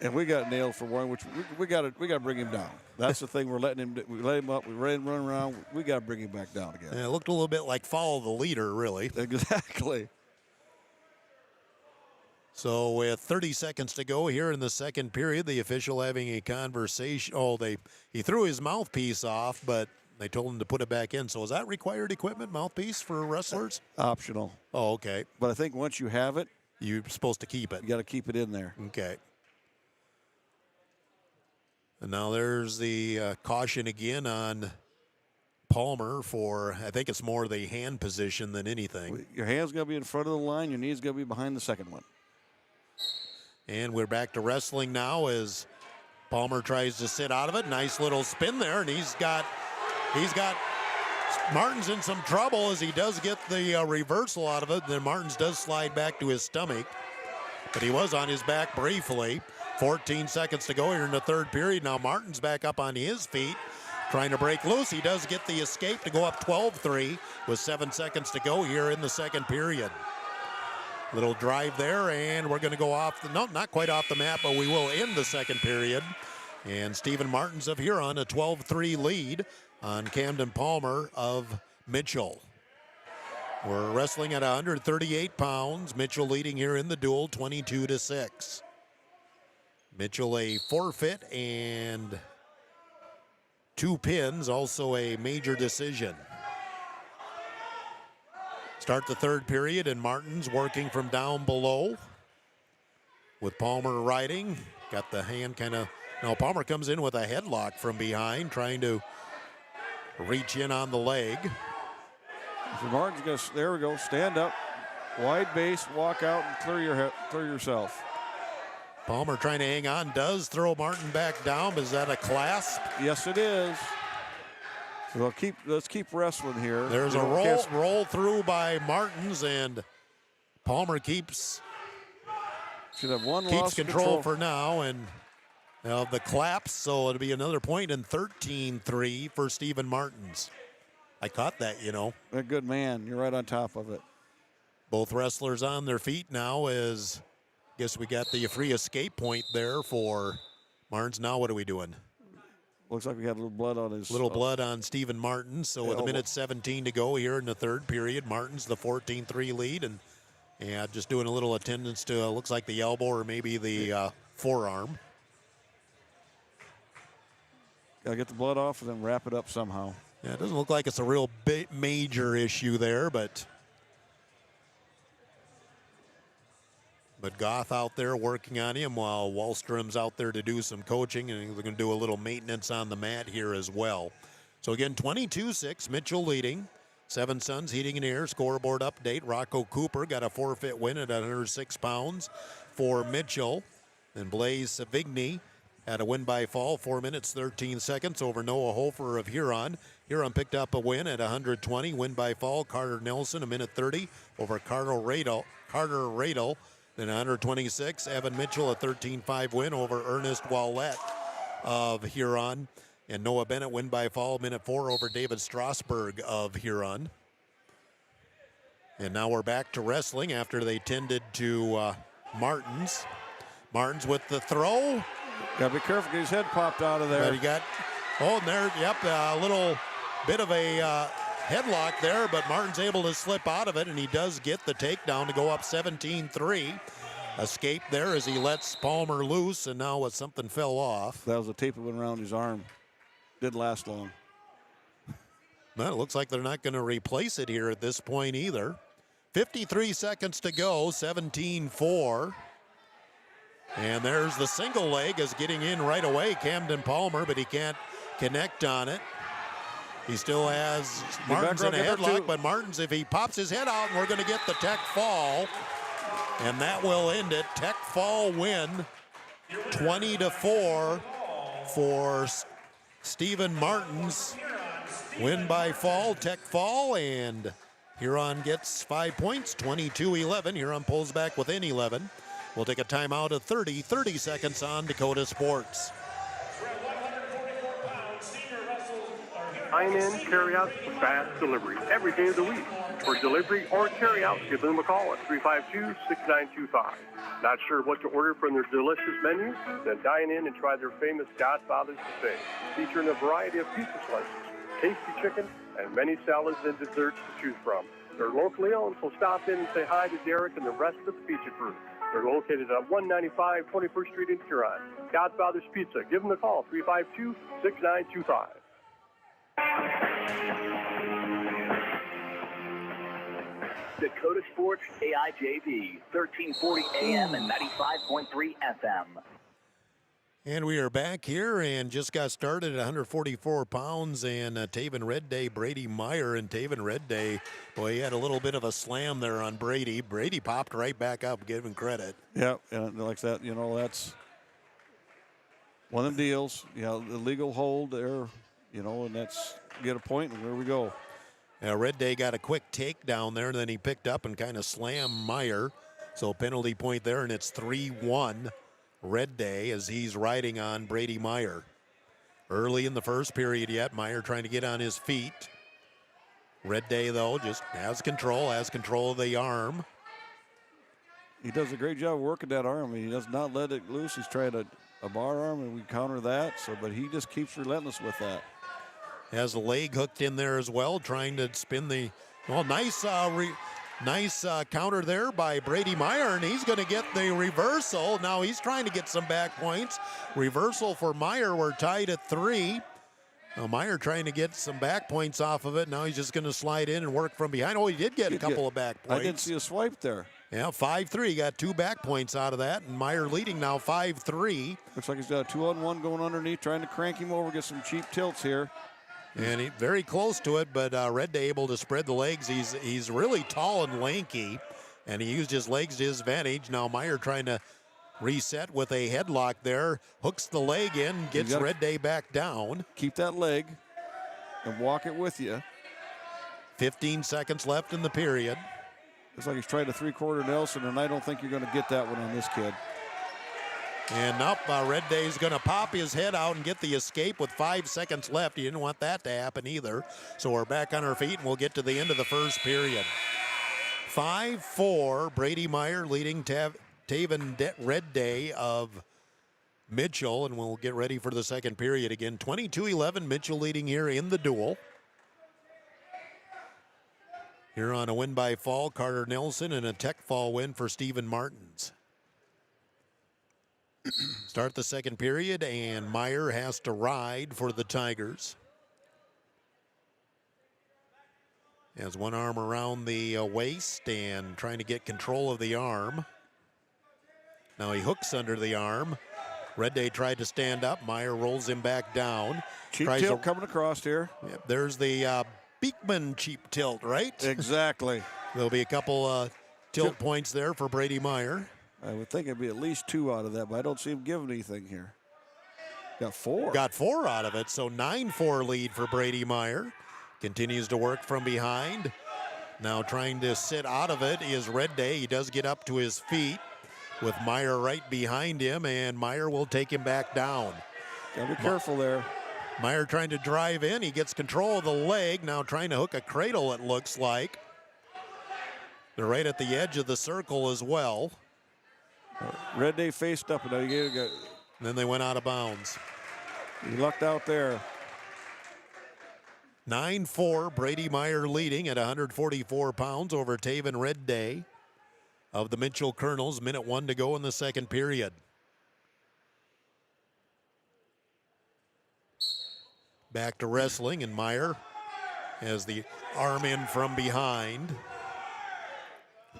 And we got nailed for one, which we got to bring him down. That's the thing. We let him up. We let him run around. We got to bring him back down again. Yeah, it looked a little bit like follow the leader, really. Exactly. So with 30 seconds to go here in the second period, the official having a conversation. He threw his mouthpiece off, but they told him to put it back in. So is that required equipment, mouthpiece for wrestlers? Optional. Oh, okay. But I think once you have it, you're supposed to keep it. You got to keep it in there. Okay. And now there's the caution again on Palmer for, I think it's more the hand position than anything. Your hand's going to be in front of the line. Your knee's going to be behind the second one. And we're back to wrestling now as Palmer tries to sit out of it. Nice little spin there, and he's got Martins in some trouble as he does get the reversal out of it. Then Martins does slide back to his stomach, but he was on his back briefly. 14 seconds to go here in the third period. Now Martins back up on his feet, trying to break loose. He does get the escape to go up 12-3 with 7 seconds to go here in the second period. Little drive there, and we're going to go off, not quite off the mat, but we will end the second period. And Steven Martins of Huron, a 12-3 lead on Camden Palmer of Mitchell. We're wrestling at 138 pounds. Mitchell leading here in the duel, 22-6. Mitchell a forfeit and 2 pins, also a major decision. Start the third period, and Martins working from down below with Palmer riding. Got the hand Palmer comes in with a headlock from behind, trying to reach in on the leg. So Martins there we go, stand up, wide base, walk out, and clear yourself. Palmer trying to hang on, does throw Martin back down, but is that a clasp? Yes, it is. Well, let's keep wrestling here. There's a roll through by Martins, and Palmer keeps control for now, and the claps, so it'll be another point and 13-3 for Stephen Martins. I caught that, A good man. You're right on top of it. Both wrestlers on their feet now as, I guess we got the free escape point there for Martins. Now what are we doing? Looks like we got a little blood on his... blood on Stephen Martins. So with a minute 17 to go here in the third period, Martins the 14-3 lead, and just doing a little attendance to looks like the elbow or maybe the forearm. Got to get the blood off and then wrap it up somehow. Yeah, it doesn't look like it's a real major issue there, but Goth out there working on him while Wallstrom's out there to do some coaching, and they're going to do a little maintenance on the mat here as well. So again, 22-6, Mitchell leading. Seven Sons Heating and Air scoreboard update. Rocco Cooper got a forfeit win at 106 pounds for Mitchell. And Blaze Savigny had a win by fall, 4 minutes, 13 seconds over Noah Hofer of Huron. Huron picked up a win at 120, win by fall. Carter Nelson, a minute 30 over Carter Radel. Then 126, Evan Mitchell, a 13-5 win over Ernest Wallette of Huron. And Noah Bennett, win by fall, minute 4 over David Strasberg of Huron. And now we're back to wrestling after they tended to Martins. Martins with the throw. Got to be careful, his head popped out of there. But he got, and there, a little bit of a headlock there, but Martin's able to slip out of it, and he does get the takedown to go up 17-3. Escape there as he lets Palmer loose, and now something fell off. That was the tape that went around his arm. Didn't last long. Well, it looks like they're not going to replace it here at this point either. 53 seconds to go, 17-4. And there's the single leg is getting in right away, Camden Palmer, but he can't connect on it. He still has Martins in a headlock, but Martins, if he pops his head out, we're going to get the tech fall. And that will end it. Tech fall win, 20-4 for Stephen Martins. Win by fall, tech fall, and Huron gets 5 points, 22-11. Huron pulls back within 11. We'll take a timeout of 30 seconds on Dakota Sports. Dine in, carry out, fast delivery every day of the week. For delivery or carry out, give them a call at 352-6925. Not sure what to order from their delicious menu? Then dine in and try their famous Godfather's Buffet, featuring a variety of pizza slices, tasty chicken, and many salads and desserts to choose from. They're locally owned, so stop in and say hi to Derek and the rest of the pizza crew. They're located at 195 21st Street in Huron. Godfather's Pizza. Give them a call, 352-6925. Dakota Sports KIJV, 1340 AM and 95.3 FM. And we are back here and just got started at 144 pounds. And Taven Redday, Brady Meyer, and Taven Redday, boy, he had a little bit of a slam there on Brady. Brady popped right back up, give him credit. Yeah, and like that, that's one of them deals. The legal hold there, and that's get a point, and there we go. Redday got a quick takedown there, and then he picked up and kind of slammed Meyer. So penalty point there, and it's 3-1 Redday as he's riding on Brady Meyer. Early in the first period yet, Meyer trying to get on his feet. Redday, though, just has control of the arm. He does a great job working that arm. He does not let it loose. He's trying a bar arm, and we counter that. But he just keeps relentless with that. Has a leg hooked in there as well, trying to spin the, nice counter there by Brady Meyer, and he's going to get the reversal. Now he's trying to get some back points. Reversal for Meyer. We're tied at 3. Meyer trying to get some back points off of it. Now he's just going to slide in and work from behind. Oh, he did get a couple of back points. I didn't see a swipe there. Yeah, 5-3. He got 2 back points out of that, and Meyer leading now 5-3. Looks like he's got a 2-on-1 going underneath, trying to crank him over, get some cheap tilts here. And he very close to it, but Redday able to spread the legs. He's really tall and lanky, and he used his legs to his advantage. Now Meyer trying to reset with a headlock there. Hooks the leg in, gets Redday back down. Keep that leg. and walk it with you. 15 seconds left in the period. It's like he's tried a three-quarter Nelson, and I don't think you're going to get that one on this kid. And up, Red Day's going to pop his head out and get the escape with 5 seconds left. He didn't want that to happen either. So we're back on our feet, and we'll get to the end of the first period. 5-4, Brady Meyer leading Taven Red Day of Mitchell, and we'll get ready for the second period again. 22-11, Mitchell leading here in the duel. Here on a win by fall, Carter Nelson, and a tech fall win for Stephen Martins. Start the second period, and Meyer has to ride for the Tigers. Has one arm around the waist and trying to get control of the arm. Now he hooks under the arm. Red Day tried to stand up. Meyer rolls him back down. Cheap tilt coming across here. Yep, there's the Beekman cheap tilt, right? Exactly. There'll be a couple tilt points there for Brady Meyer. I would think it'd be at least 2 out of that, but I don't see him giving anything here. Got 4. Got 4 out of it, so 9-4 lead for Brady Meyer. Continues to work from behind. Now trying to sit out of it is Red Day. He does get up to his feet with Meyer right behind him, and Meyer will take him back down. Gotta be careful there. Meyer trying to drive in. He gets control of the leg. Now trying to hook a cradle, it looks like. They're right at the edge of the circle as well. Red Day faced up, and then they went out of bounds. He lucked out there. 9-4, Brady Meyer leading at 144 pounds over Taven Red Day of the Mitchell Colonels. Minute 1 to go in the second period. Back to wrestling, and Meyer has the arm in from behind.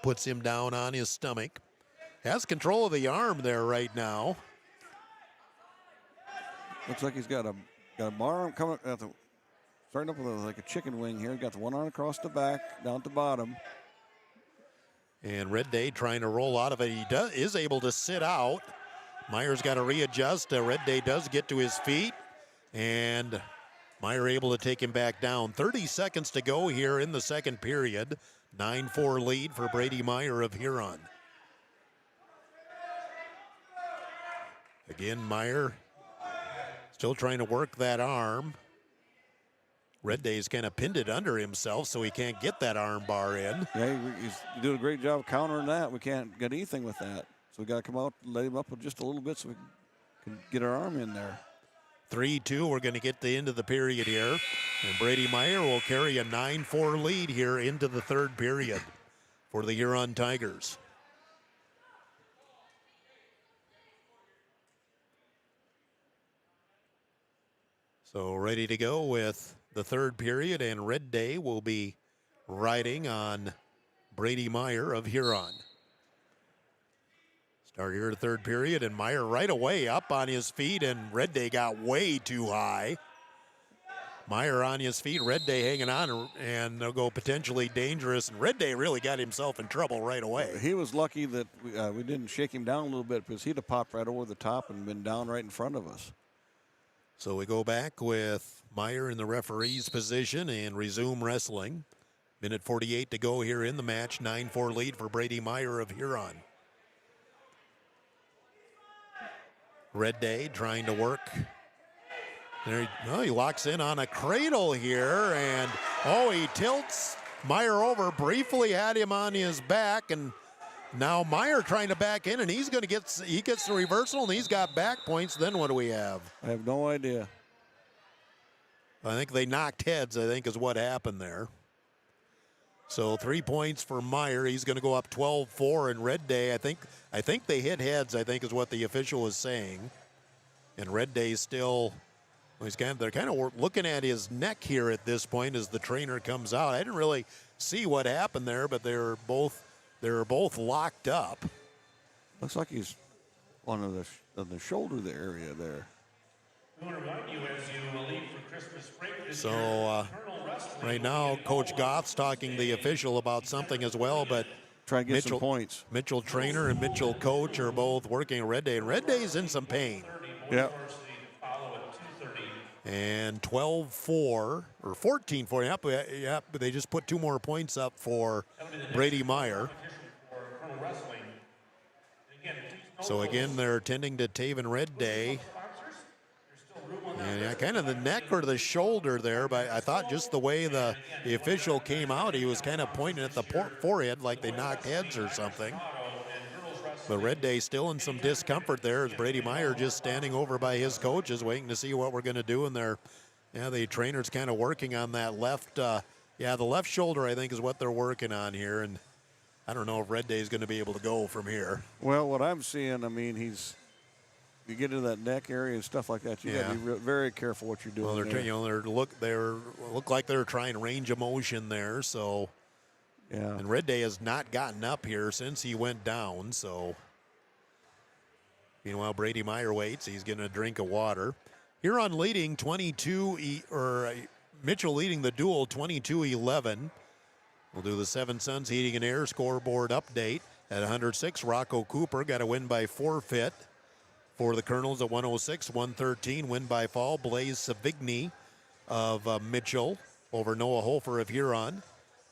Puts him down on his stomach. Has control of the arm there right now. Looks like he's got a arm coming at the, starting up with like a chicken wing here. Got the one arm across the back, down to the bottom. And Red Day trying to roll out of it. He is able to sit out. Meyer's got to readjust. Red Day does get to his feet, and Meyer able to take him back down. 30 seconds to go here in the second period. 9-4 lead for Brady Meyer of Huron. Again, Meyer still trying to work that arm. Red Day's kind of pinned it under himself, so he can't get that arm bar in. Yeah, he's doing a great job countering that. We can't get anything with that. So we got to come out and let him up just a little bit so we can get our arm in there. 3-2, we're going to get the end of the period here. And Brady Meyer will carry a 9-4 lead here into the third period for the Huron Tigers. So ready to go with the third period, and Red Day will be riding on Brady Meyer of Huron. Start here the third period, and Meyer right away up on his feet, and Red Day got way too high. Meyer on his feet, Red Day hanging on, and they'll go potentially dangerous, and Red Day really got himself in trouble right away. He was lucky that we didn't shake him down a little bit, because he'd have popped right over the top and been down right in front of us. So we go back with Meyer in the referee's position and resume wrestling. Minute 48 to go here in the match. 9-4 lead for Brady Meyer of Huron. Red Day trying to work. There, he locks in on a cradle here, and he tilts Meyer over. Briefly had him on his back, and now Meyer trying to back in, and he gets the reversal, and he's got back points. Then what do we have? I have no idea. I think they knocked heads, I think is what happened there. So 3 points for Meyer. He's going to go up 12-4, and Red Day, I think they hit heads, I think is what the official was saying. And Red Day still, they're kind of looking at his neck here at this point as the trainer comes out. I didn't really see what happened there, but they were both locked up. Looks like he's on the shoulder area there. So right now, Coach Goff's talking to the official about something as well, but try to get some points. Mitchell trainer and Mitchell coach are both working Red Day, and Red Day's in some pain. Yeah. And 12-4 or 14-4. Yep, but they just put 2 more points up for Brady Meyer. So again, they're tending to Taven Red Day. And yeah, kind of the neck or the shoulder there, but I thought just the way the official came out, he was kind of pointing at the forehead like they knocked heads or something. But Red Day still in some discomfort there as Brady Meyer just standing over by his coaches waiting to see what we're going to do. And the trainer's kind of working on that left, the left shoulder I think is what they're working on here. And I don't know if Red Day is going to be able to go from here. Well, what I'm seeing, I mean, you get into that neck area and stuff like that. You got to be very careful what you're doing. Well, they look like they're trying range of motion there. So, yeah. And Red Day has not gotten up here since he went down. So, meanwhile, Brady Meyer waits. He's getting a drink of water. Huron leading Mitchell leading the duel 22-11. We'll do the Seven Sons Heating and Air scoreboard update at 106. Rocco Cooper got a win by forfeit for the Colonels at 106. 113 win by fall. Blaze Savigny of Mitchell over Noah Hofer of Huron.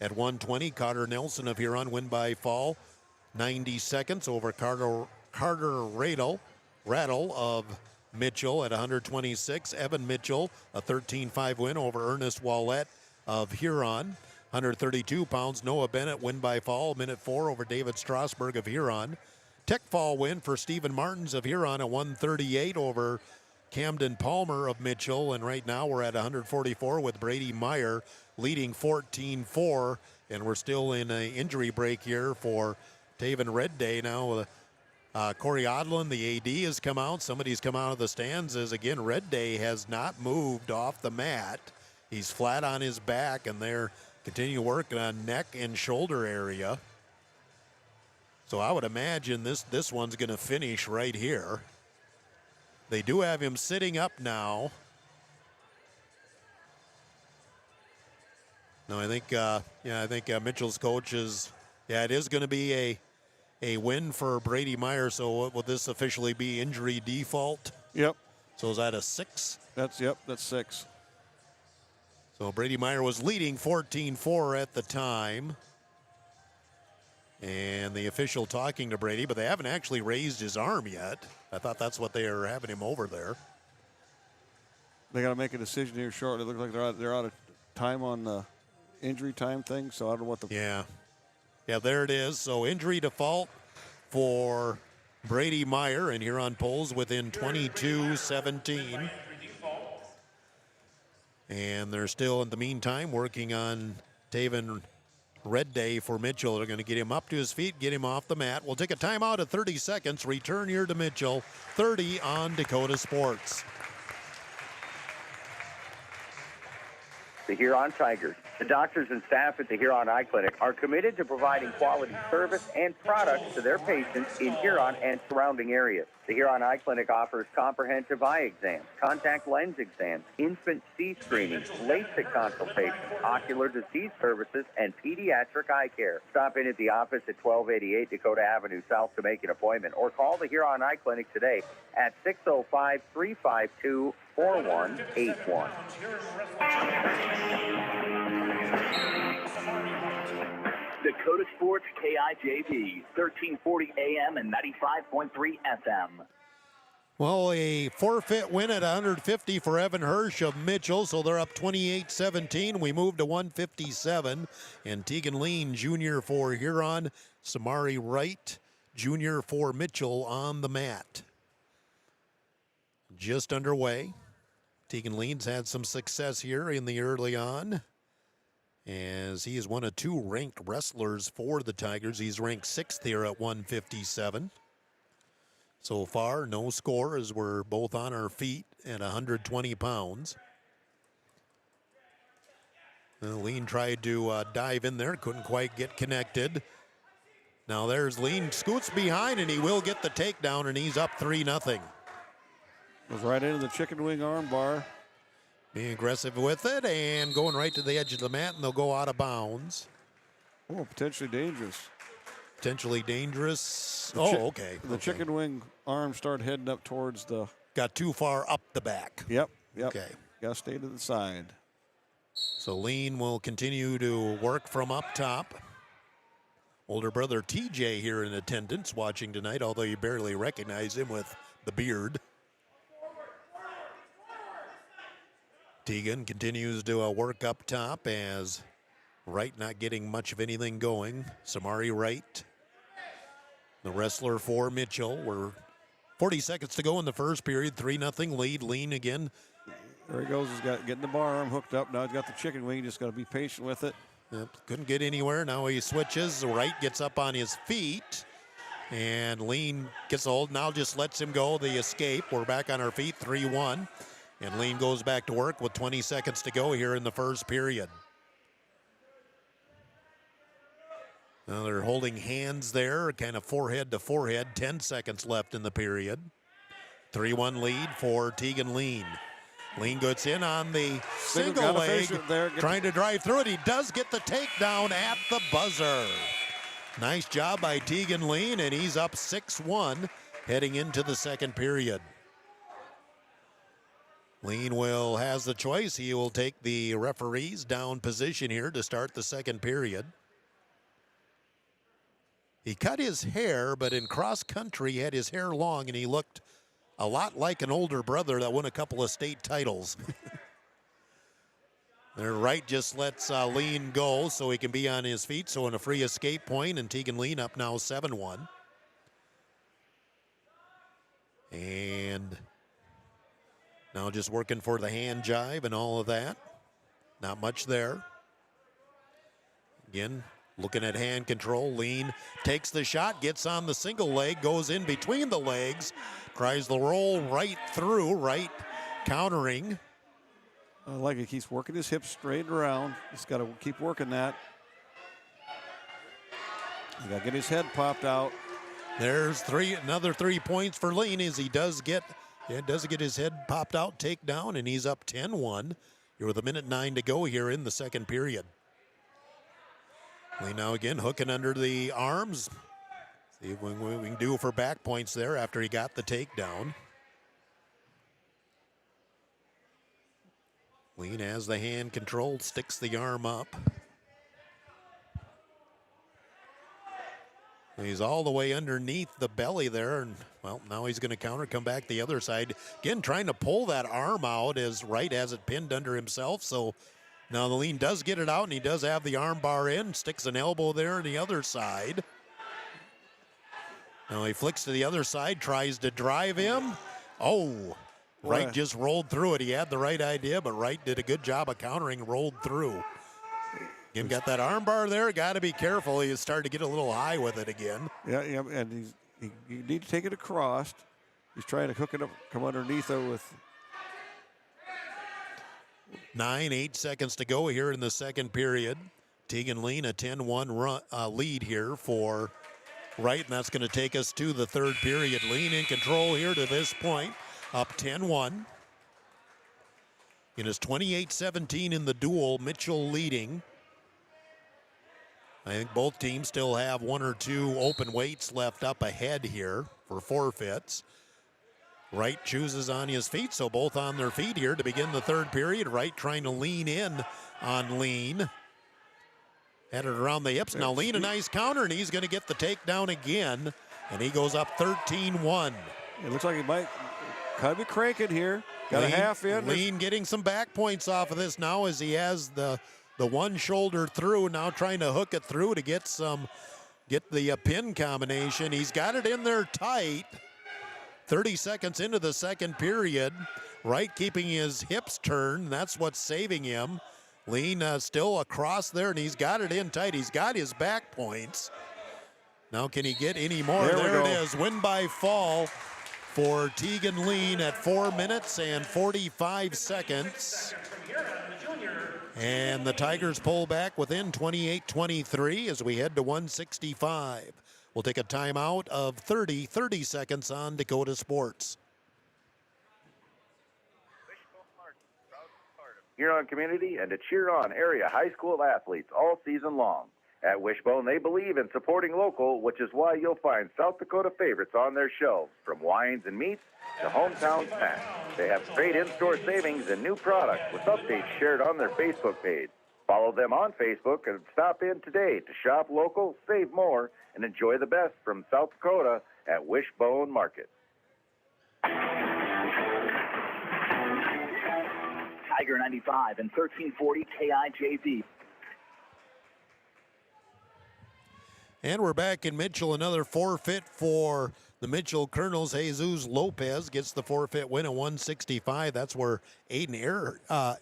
At 120, Carter Nelson of Huron win by fall. 90 seconds over Carter Rattle of Mitchell at 126. Evan Mitchell, a 13-5 win over Ernest Wallette of Huron. 132 pounds, Noah Bennett win by fall, minute 4 over David Strasberg of Huron. Tech fall win for Stephen Martins of Huron at 138 over Camden Palmer of Mitchell. And right now we're at 144 with Brady Meyer leading 14-4. And we're still in an injury break here for Taven Red Day now. Corey Odlin, the AD, has come out. Somebody's come out of the stands as, again, Red Day has not moved off the mat. He's flat on his back, and they're continue working on neck and shoulder area. So I would imagine this one's going to finish right here. They do have him sitting up now. No, I think Mitchell's coach is, it is going to be a win for Brady Meyer. So will this officially be injury default? Yep. So is that a 6? That's 6. So Brady Meyer was leading 14-4 at the time. And the official talking to Brady, but they haven't actually raised his arm yet. I thought that's what they were having him over there. They got to make a decision here shortly. It looks like they're out of time on the injury time thing, so I don't know what the... Yeah, there it is. So injury default for Brady Meyer, and Huron pulls within 22-17. And they're still, in the meantime, working on Taven Red Day for Mitchell. They're going to get him up to his feet, get him off the mat. We'll take a timeout at 30 seconds. Return here to Mitchell, 30 on Dakota Sports. The Huron Tigers. The doctors and staff at the Huron Eye Clinic are committed to providing quality service and products to their patients in Huron and surrounding areas. The Huron Eye Clinic offers comprehensive eye exams, contact lens exams, infant C screenings, LASIK consultations, ocular disease services, and pediatric eye care. Stop in at the office at 1288 Dakota Avenue South to make an appointment, or call the Huron Eye Clinic today at 605-352-4181. Dakota Sports KIJV, 1340 AM and 95.3 FM. Well, a forfeit win at 150 for Evan Hirsch of Mitchell, so they're up 28-17. We move to 157, and Tegan Lean, junior for Huron, Samari Wright, junior for Mitchell on the mat. Just underway. Tegan Lean's had some success here in the early on, as he is one of 2 ranked wrestlers for the Tigers. He's ranked 6th here at 157. So far, no score as we're both on our feet at 120 pounds. Lean tried to dive in there, couldn't quite get connected. Now there's Lean, scoots behind, and he will get the takedown, and he's up 3-0. Goes right into the chicken wing arm bar. Being aggressive with it and going right to the edge of the mat, and they'll go out of bounds. Oh, potentially dangerous. Potentially dangerous. Okay. The chicken wing arm started heading up towards the... Got too far up the back. Yep. Okay. got to stay to the side. So Lean will continue to work from up top. Older brother TJ here in attendance watching tonight, although you barely recognize him with the beard. Tegan continues to work up top as Wright not getting much of anything going. Samari Wright, the wrestler for Mitchell. We're 40 seconds to go in the first period. 3-0 lead. Lean again. There he goes. He's got getting the bar arm hooked up. Now he's got the chicken wing. Just got to be patient with it. Yep, couldn't get anywhere. Now he switches. Wright gets up on his feet. And Lean gets a hold. Now just lets him go. The escape. We're back on our feet. 3-1. And Lean goes back to work with 20 seconds to go here in the first period. Now they're holding hands there, kind of forehead to forehead. 10 seconds left in the period. 3-1 lead for Tegan Lean. Lean gets in on the single leg, trying to drive through it. He does get the takedown at the buzzer. Nice job by Tegan Lean, and he's up 6-1 heading into the second period. Lean has the choice. He will take the referee's down position here to start the second period. He cut his hair, but in cross country he had his hair long, and he looked a lot like an older brother that won a couple of state titles. There, Wright just lets Lean go so he can be on his feet. So in a free escape point, and Tegan Lean up now 7-1. And now just working for the hand jive and all of that. Not much there. Again, looking at hand control. Lean takes the shot, gets on the single leg, goes in between the legs, tries the roll right through, Right countering. I like it. Keeps working his hips straight around. He's got to keep working that. He got to get his head popped out. There's another 3 points for Lean as he does get his head popped out, takedown, and he's up 10-1. Here with 1:09 to go here in the second period. Lean now again hooking under the arms. See what we can do for back points there after he got the takedown. Lean has the hand controlled, sticks the arm up. He's all the way underneath the belly there, and well, now he's going to counter, come back the other side. Again, trying to pull that arm out as Wright has it pinned under himself. So now the Lean does get it out, and he does have the arm bar in, sticks an elbow there on the other side. Now he flicks to the other side, tries to drive him. Oh, Wright just rolled through it. He had the right idea, but Wright did a good job of countering, rolled through. Again, got that arm bar there. Got to be careful. He started to get a little high with it again. Yeah, and you need to take it across. He's trying to hook it up, come underneath it with 8 seconds to go here in the second period. Tegan Lean a 10-1 lead here for Wright, and that's going to take us to the third period. Lean in control here to this point, up 10-1. It is 28-17 in the duel, Mitchell leading. I think both teams still have 1 or 2 open weights left up ahead here for forfeits. Wright chooses on his feet, so both on their feet here to begin the third period. Wright trying to lean in on Lean. Had it around the hips. Now Lean a nice counter, and he's going to get the takedown again, and he goes up 13-1. It looks like he might kind of be cranking here. Got Lean, a half in. Lean getting some back points off of this now as he has the one shoulder through, now trying to hook it through to get the pin combination. He's got it in there tight. 30 seconds into the second period. Wright keeping his hips turned. That's what's saving him. Lean still across there, and he's got it in tight. He's got his back points. Now can he get any more? There it is. Win by fall for Tegan Lean at 4 minutes and 45 seconds. And the Tigers pull back within 28-23 as we head to 165. We'll take a timeout of 30 seconds on Dakota Sports. Huron community and to cheer on area high school athletes all season long. At Wishbone, they believe in supporting local, which is why you'll find South Dakota favorites on their shelves, from wines and meats to hometown snacks. They have great in-store savings and new products with updates shared on their Facebook page. Follow them on Facebook and stop in today to shop local, save more, and enjoy the best from South Dakota at Wishbone Market. Tiger 95 and 1340 KIJV. And we're back in Mitchell. Another forfeit for the Mitchell Colonels. Jesus Lopez gets the forfeit win at 165. That's where Aiden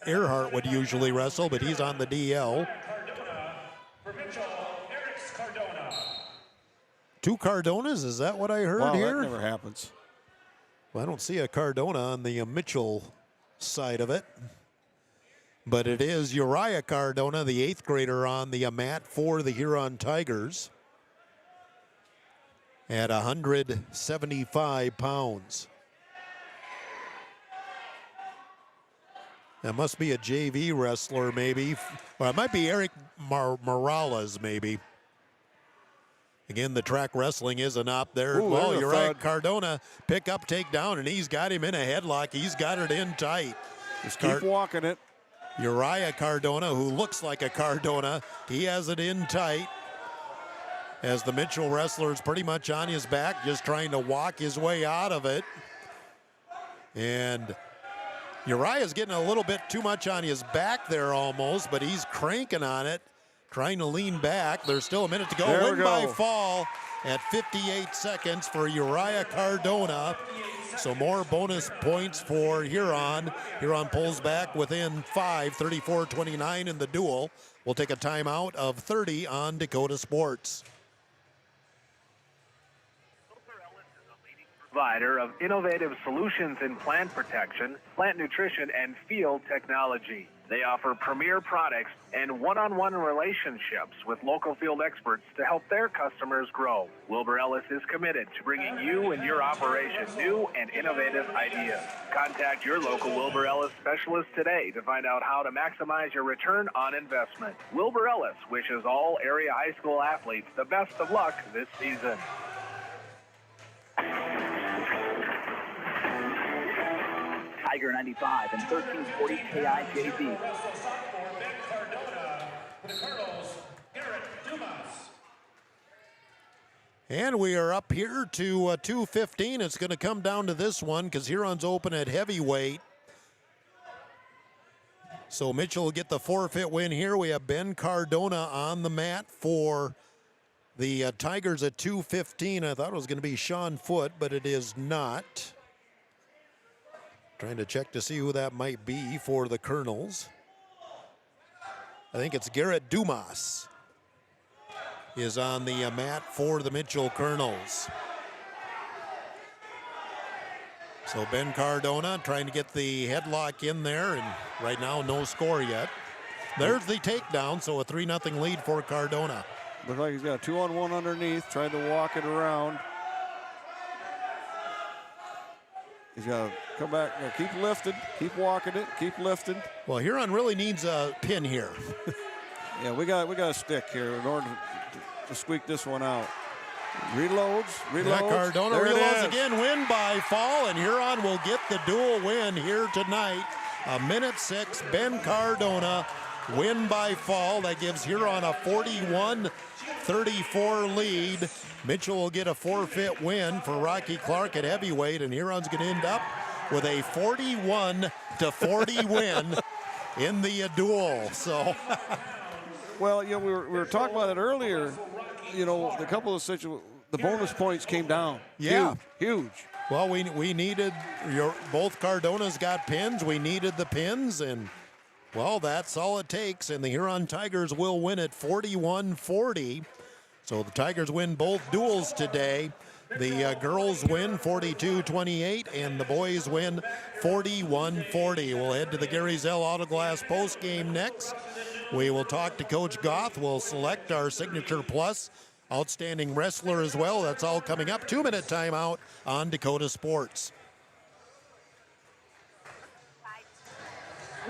Earhart would usually wrestle, but he's on the DL. For Mitchell, Eric Cardona. 2 Cardonas, is that what I heard Wow, here? That never happens. Well, I don't see a Cardona on the Mitchell side of it. But it is Uriah Cardona, the 8th grader, on the mat for the Huron Tigers at 175 pounds. That must be a JV wrestler, maybe. Well, it might be Eric Morales, maybe. Again, the track wrestling isn't up there. Ooh, well, Uriah Cardona, pick up, take down, and he's got him in a headlock. He's got it in tight. Just keep walking it. Uriah Cardona, who looks like a Cardona, he has it in tight as the Mitchell wrestler is pretty much on his back, just trying to walk his way out of it. And Uriah's getting a little bit too much on his back there almost, but he's cranking on it, trying to lean back. There's still a minute to go. There Win by fall at 58 seconds for Uriah Cardona. So more bonus points for Huron. Huron pulls back within 5, 34-29 in the duel. We'll take a timeout of 30 on Dakota Sports. Provider of innovative solutions in plant protection, plant nutrition, and field technology. They offer premier products and one-on-one relationships with local field experts to help their customers grow. Wilbur Ellis is committed to bringing you and your operation new and innovative ideas. Contact your local Wilbur Ellis specialist today to find out how to maximize your return on investment. Wilbur Ellis wishes all area high school athletes the best of luck this season. Tiger 95 and 1340 KIJV. And we are up here to 215. It's going to come down to this one because Huron's open at heavyweight. So Mitchell will get the forfeit win here. We have Ben Cardona on the mat for the Tigers at 215. I thought it was going to be Sean Foote, but it is not. Trying to check to see who that might be for the Colonels. I think it's Garrett Dumas is on the mat for the Mitchell Colonels. So Ben Cardona trying to get the headlock in there, and right now no score yet. There's the takedown, so a 3-0 lead for Cardona. Looks like he's got a 2-on-1 underneath, trying to walk it around. He's got to come back, keep lifting, keep walking it, keep lifting. Well, Huron really needs a pin here. Yeah, we got a stick here in order to squeak this one out. Reloads. Yeah, Cardona reloads again, win by fall, and Huron will get the dual win here tonight. 1:06, Ben Cardona, win by fall. That gives Huron a 41-34 lead. Mitchell will get a forfeit win for Rocky Clark at heavyweight, and Huron's going to end up with a 41-40 win in the duel. So, well, you know, we were talking about it earlier. You know, the couple of situations, the bonus points came down. Yeah, huge. Well, we needed both Cardonas got pins. We needed the pins, and well, that's all it takes. And the Huron Tigers will win at 41-40. So the Tigers win both duels today. The girls win 42-28, and the boys win 41-40. We'll head to the Gary Zell Autoglass post game next. We will talk to Coach Goff. We'll select our Signature Plus Outstanding Wrestler as well. That's all coming up. 2-minute timeout on Dakota Sports.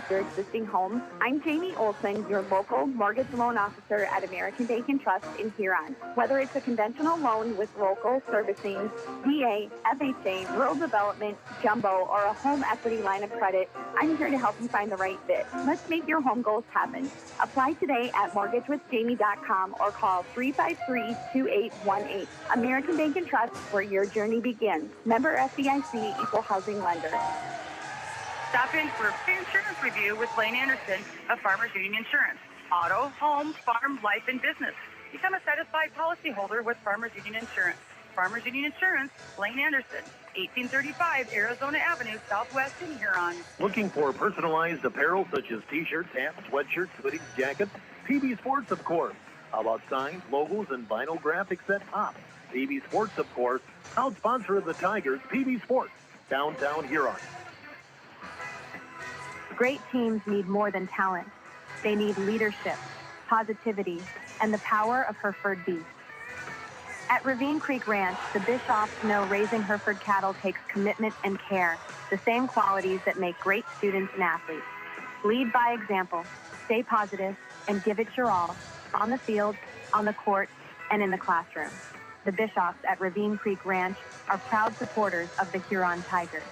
your existing home. I'm Jamie Olson, your local mortgage loan officer at American Bank and Trust in Huron. Whether it's a conventional loan with local servicing, VA, FHA, rural development, jumbo, or a home equity line of credit, I'm here to help you find the right fit. Let's make your home goals happen. Apply today at mortgagewithjamie.com or call 353-2818. American Bank and Trust, where your journey begins. Member FDIC, Equal Housing Lender. Stop in for a free insurance review with Lane Anderson of Farmers Union Insurance. Auto, home, farm, life, and business. Become a satisfied policyholder with Farmers Union Insurance. Farmers Union Insurance, Lane Anderson, 1835 Arizona Avenue, Southwest in Huron. Looking for personalized apparel such as t-shirts, hats, sweatshirts, hoodies, jackets? PB Sports, of course. How about signs, logos, and vinyl graphics that pop? PB Sports, of course. Proud sponsor of the Tigers, PB Sports, downtown Huron. Great teams need more than talent. They need leadership, positivity, and the power of Hereford beef. At Ravine Creek Ranch, the Bishoffs know raising Hereford cattle takes commitment and care, the same qualities that make great students and athletes. Lead by example, stay positive, and give it your all, on the field, on the court, and in the classroom. The Bishoffs at Ravine Creek Ranch are proud supporters of the Huron Tigers.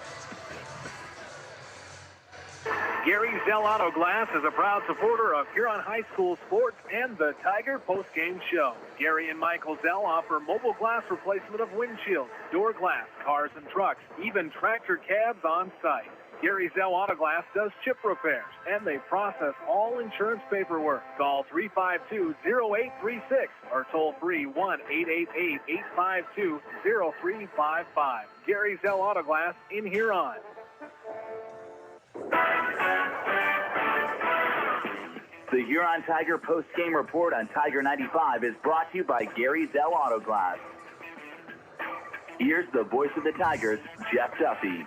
Gary Zell Auto Glass is a proud supporter of Huron High School sports and the Tiger postgame show. Gary and Michael Zell offer mobile glass replacement of windshields, door glass, cars and trucks, even tractor cabs on site. Gary Zell Auto Glass does chip repairs, and they process all insurance paperwork. Call 352-0836 or toll free 1-888-852-0355. Gary Zell Auto Glass in Huron. The Huron Tiger post-game report on Tiger 95 is brought to you by Gary Zell Auto Glass. Here's the voice of the Tigers, Jeff Duffy.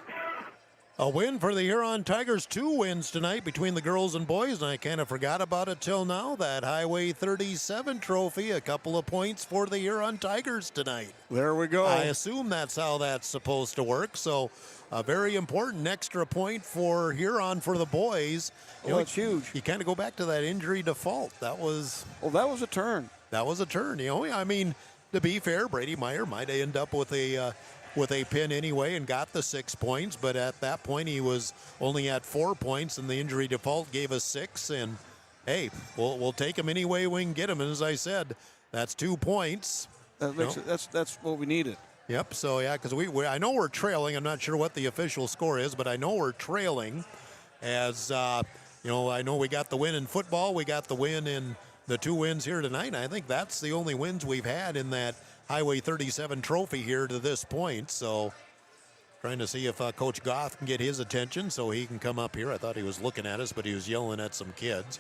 A win for the Huron Tigers. 2 wins tonight between the girls and boys, and I kind of forgot about it till now. That Highway 37 trophy, a couple of points for the Huron Tigers tonight. There we go. I assume that's how that's supposed to work. So a very important extra point for Huron for the boys. It's huge. You kind of go back to that injury default. That was... Well, that was a turn. That was a turn. I mean, to be fair, Brady Meyer might end up with a pin anyway and got the 6 points, but at that point he was only at 4 points, and the injury default gave us 6. And hey, we'll take him any way we can get him. And as I said, that's 2 points. That's what we needed. Yep. So yeah, because I know we're trailing. I'm not sure what the official score is, but I know we're trailing. As I know we got the win in football. We got the win in the 2 wins here tonight. And I think that's the only wins we've had in that Highway 37 trophy here to this point. So trying to see if Coach Goff can get his attention so he can come up here. I thought he was looking at us, but he was yelling at some kids.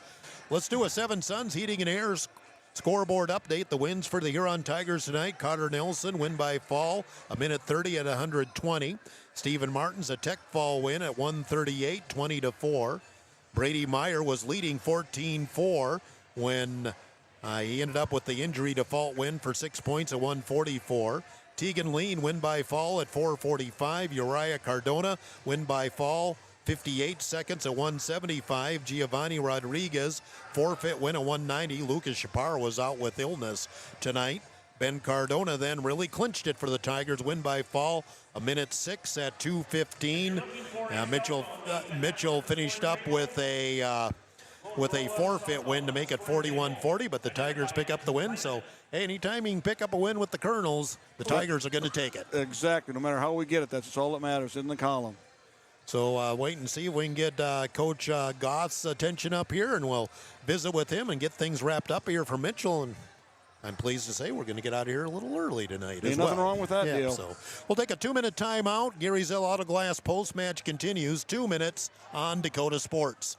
Let's do a Seven Suns Heating and Air scoreboard update. The wins for the Huron Tigers tonight. Carter Nelson win by fall, 1:30 at 120. Stephen Martin's a Tech Fall win at 138, 20-4. Brady Meyer was leading 14-4 when he ended up with the injury default win for 6 points at 144. Tegan Lean win by fall at 445. Uriah Cardona win by fall 58 seconds at 175. Giovanni Rodriguez forfeit win at 190. Lucas Chaparro was out with illness tonight. Ben Cardona then really clinched it for the Tigers. Win by fall 1:06 at 2:15. Mitchell finished up with a forfeit win to make it 41-40, but the Tigers pick up the win. So, hey, anytime you can pick up a win with the Colonels, the Tigers are going to take it. Exactly. No matter how we get it, that's all that matters in the column. So wait and see if we can get Coach Goth's attention up here, and we'll visit with him and get things wrapped up here for Mitchell. And I'm pleased to say we're going to get out of here a little early tonight as well. Nothing wrong with that deal. So we'll take a 2-minute timeout. Gary Zell Auto Glass post-match continues. 2 minutes on Dakota Sports.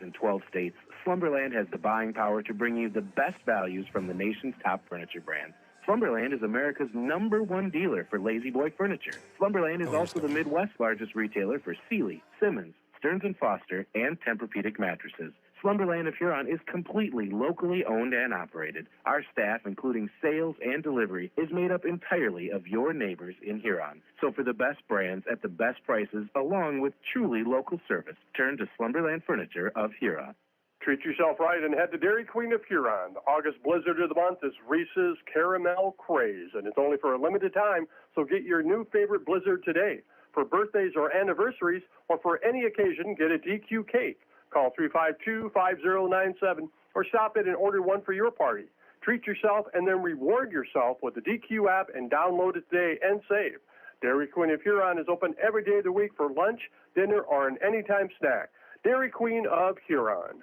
In 12 states, Slumberland has the buying power to bring you the best values from the nation's top furniture brands. Slumberland is America's #1 dealer for Lazy Boy furniture. Slumberland is also the Midwest's largest retailer for Sealy, Simmons, Stearns & Foster, and Tempur-Pedic mattresses. Slumberland of Huron is completely locally owned and operated. Our staff, including sales and delivery, is made up entirely of your neighbors in Huron. So for the best brands at the best prices, along with truly local service, turn to Slumberland Furniture of Huron. Treat yourself right and head to Dairy Queen of Huron. The August blizzard of the month is Reese's Caramel Craze, and it's only for a limited time, so get your new favorite blizzard today. For birthdays or anniversaries, or for any occasion, get a DQ cake. Call 352-5097 or stop in and order one for your party. Treat yourself and then reward yourself with the DQ app and download it today and save. Dairy Queen of Huron is open every day of the week for lunch, dinner, or an anytime snack. Dairy Queen of Huron.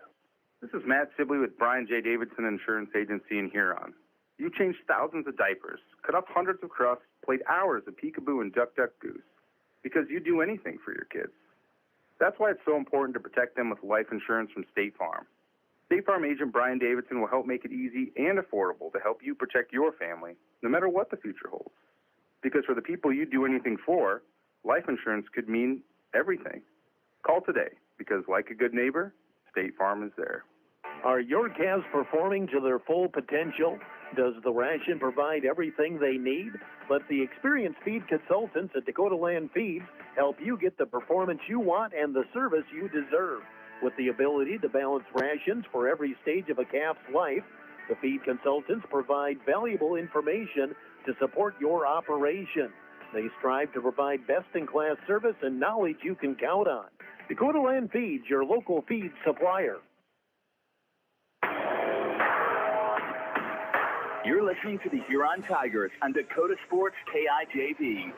This is Matt Sibley with Brian J. Davidson Insurance Agency in Huron. You changed thousands of diapers, cut off hundreds of crusts, played hours of peekaboo and duck, duck, goose, because you do anything for your kids. That's why it's so important to protect them with life insurance from State Farm. State Farm agent Brian Davidson will help make it easy and affordable to help you protect your family, no matter what the future holds. Because for the people you do anything for, life insurance could mean everything. Call today, because like a good neighbor, State Farm is there. Are your calves performing to their full potential? Does the ration provide everything they need? Let the experienced feed consultants at Dakota Land Feeds help you get the performance you want and the service you deserve. With the ability to balance rations for every stage of a calf's life, the feed consultants provide valuable information to support your operation. They strive to provide best-in-class service and knowledge you can count on. Dakota Land Feeds, your local feed supplier. You're listening to the Huron Tigers on Dakota Sports KIJV.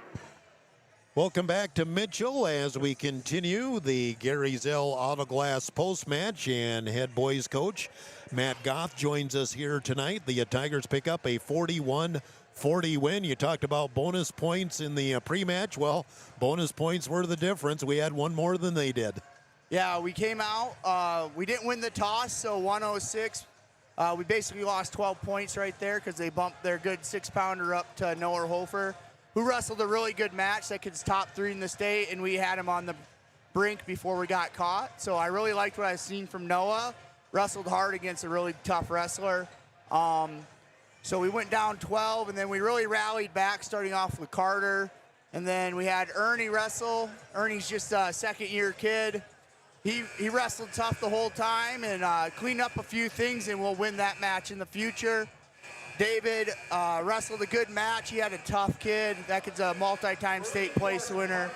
Welcome back to Mitchell as we continue the Gary Zell Autoglass post-match, and head boys coach Matt Goff joins us here tonight. The Tigers pick up a 41-40 win. You talked about bonus points in the pre-match. Well, bonus points were the difference. We had one more than they did. Yeah, we came out. We didn't win the toss, so 106. We basically lost 12 points right there because they bumped their good 6-pounder up to Noah Hofer, who wrestled a really good match that was top 3 in the state, and we had him on the brink before we got caught. So I really liked what I've seen from Noah. Wrestled hard against a really tough wrestler. So we went down 12, and then we really rallied back, starting off with Carter. And then we had Ernie wrestle. Ernie's just a second-year kid. He wrestled tough the whole time and cleaned up a few things, and we'll win that match in the future. David wrestled a good match. He had a tough kid. That kid's a multi-time state place winner.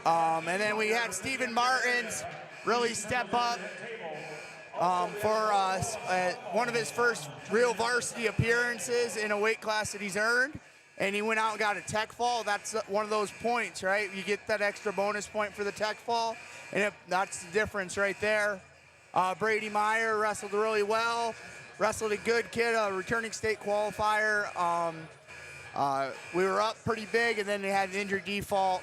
And then we had Stephen Martins really step up for us at one of his first real varsity appearances in a weight class that he's earned. And he went out and got a tech fall. That's one of those points, right? You get that extra bonus point for the tech fall, and that's the difference right there. Brady Meyer wrestled really well. Wrestled a good kid, a returning state qualifier. We were up pretty big, and then they had an injury default.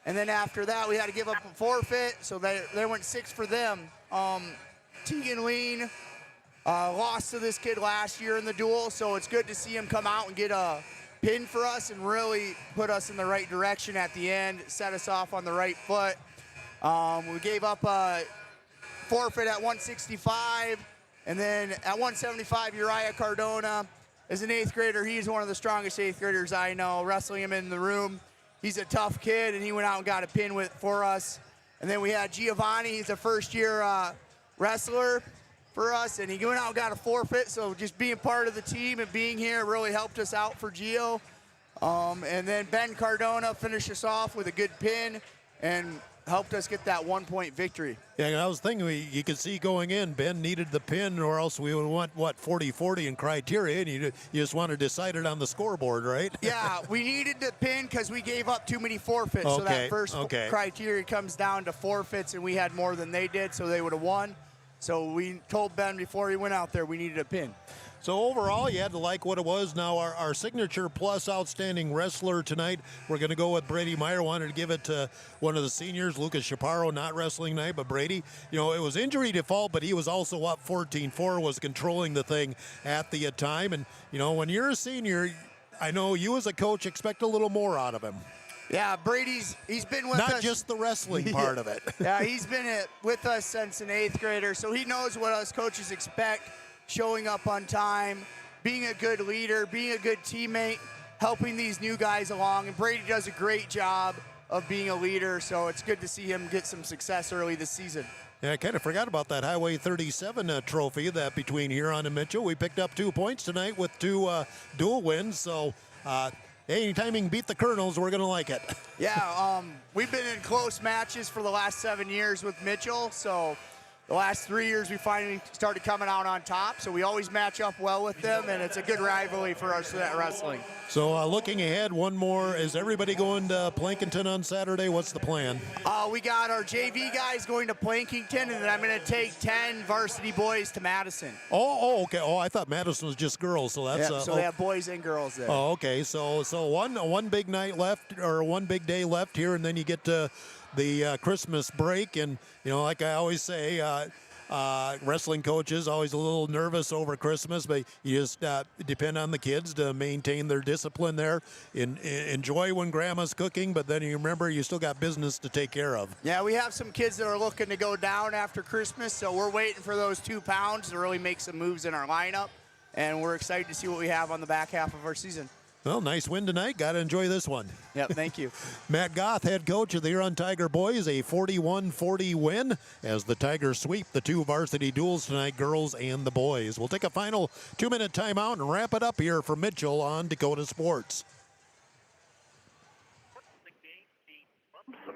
And then after that, we had to give up a forfeit, so they went 6 for them. Tegan Lean lost to this kid last year in the duel, so it's good to see him come out and get a pin for us and really put us in the right direction at the end, set us off on the right foot. We gave up a forfeit at 165. And then at 175, Uriah Cardona is an 8th grader. He's one of the strongest 8th graders I know, wrestling him in the room. He's a tough kid, and he went out and got a pin for us. And then we had Giovanni. He's a first-year wrestler for us, and he went out and got a forfeit. So just being part of the team and being here really helped us out for Gio. And then Ben Cardona finished us off with a good pin and helped us get that 1-point victory. Yeah, and I was thinking you could see going in, Ben needed the pin, or else we would want, 40-40 in criteria, and you just want to decide it on the scoreboard, right? Yeah, we needed the pin because we gave up too many forfeits. Okay, so that first criteria comes down to forfeits, and we had more than they did, so they would have won. So we told Ben before he went out there we needed a pin. So overall, you had to like what it was. Now, our signature plus outstanding wrestler tonight, we're going to go with Brady Meyer. Wanted to give it to one of the seniors, Lucas Chaparro, not wrestling tonight, but Brady. You know, it was injury default, but he was also up 14-4, was controlling the thing at the time. And, you know, when you're a senior, I know you as a coach expect a little more out of him. Yeah, he's been with us. Not just the wrestling part of it. Yeah, he's been with us since an 8th grader, so he knows what us coaches expect, showing up on time, being a good leader, being a good teammate, helping these new guys along. And Brady does a great job of being a leader, so it's good to see him get some success early this season. Yeah, I kind of forgot about that Highway 37 trophy that between Huron and Mitchell. We picked up 2 points tonight with 2 dual wins, so anytime you can beat the Colonels, we're going to like it. Yeah, we've been in close matches for the last 7 years with Mitchell, so the last 3 years we finally started coming out on top, so we always match up well with them, and it's a good rivalry for us at wrestling. So looking ahead, one more. Is everybody going to Plankinton on Saturday? What's the plan? We got our JV guys going to Plankington, and then I'm going to take 10 varsity boys to Madison. Oh, okay. Oh, I thought Madison was just girls, so that's... so they have boys and girls there. Oh, okay. So one big night left, or one big day left here, and then you get to the Christmas break. And, like I always say, wrestling coaches always a little nervous over Christmas, but you just depend on the kids to maintain their discipline there. Enjoy when grandma's cooking, but then you remember you still got business to take care of. Yeah, we have some kids that are looking to go down after Christmas, so we're waiting for those 2 pounds to really make some moves in our lineup, and we're excited to see what we have on the back half of our season. Well, nice win tonight. Got to enjoy this one. Yep, thank you. Matt Goth, head coach of the Huron Tiger boys, a 41-40 win as the Tigers sweep the 2 varsity duels tonight, girls and the boys. We'll take a final 2-minute timeout and wrap it up here for Mitchell on Dakota Sports.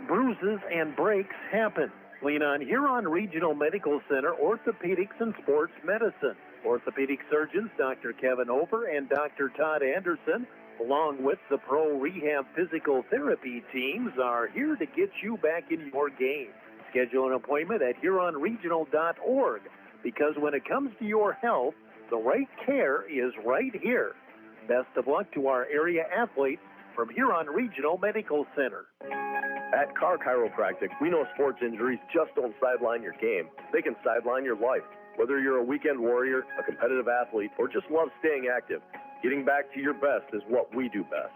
Bruises and breaks happen. Lean on Huron Regional Medical Center Orthopedics and Sports Medicine. Orthopedic surgeons Dr. Kevin Over and Dr. Todd Anderson, along with the Pro Rehab Physical Therapy teams, are here to get you back in your game. Schedule an appointment at HuronRegional.org, because when it comes to your health, the right care is right here. Best of luck to our area athletes from Huron Regional Medical Center. At Car Chiropractic, we know sports injuries just don't sideline your game. They can sideline your life. Whether you're a weekend warrior, a competitive athlete, or just love staying active, getting back to your best is what we do best.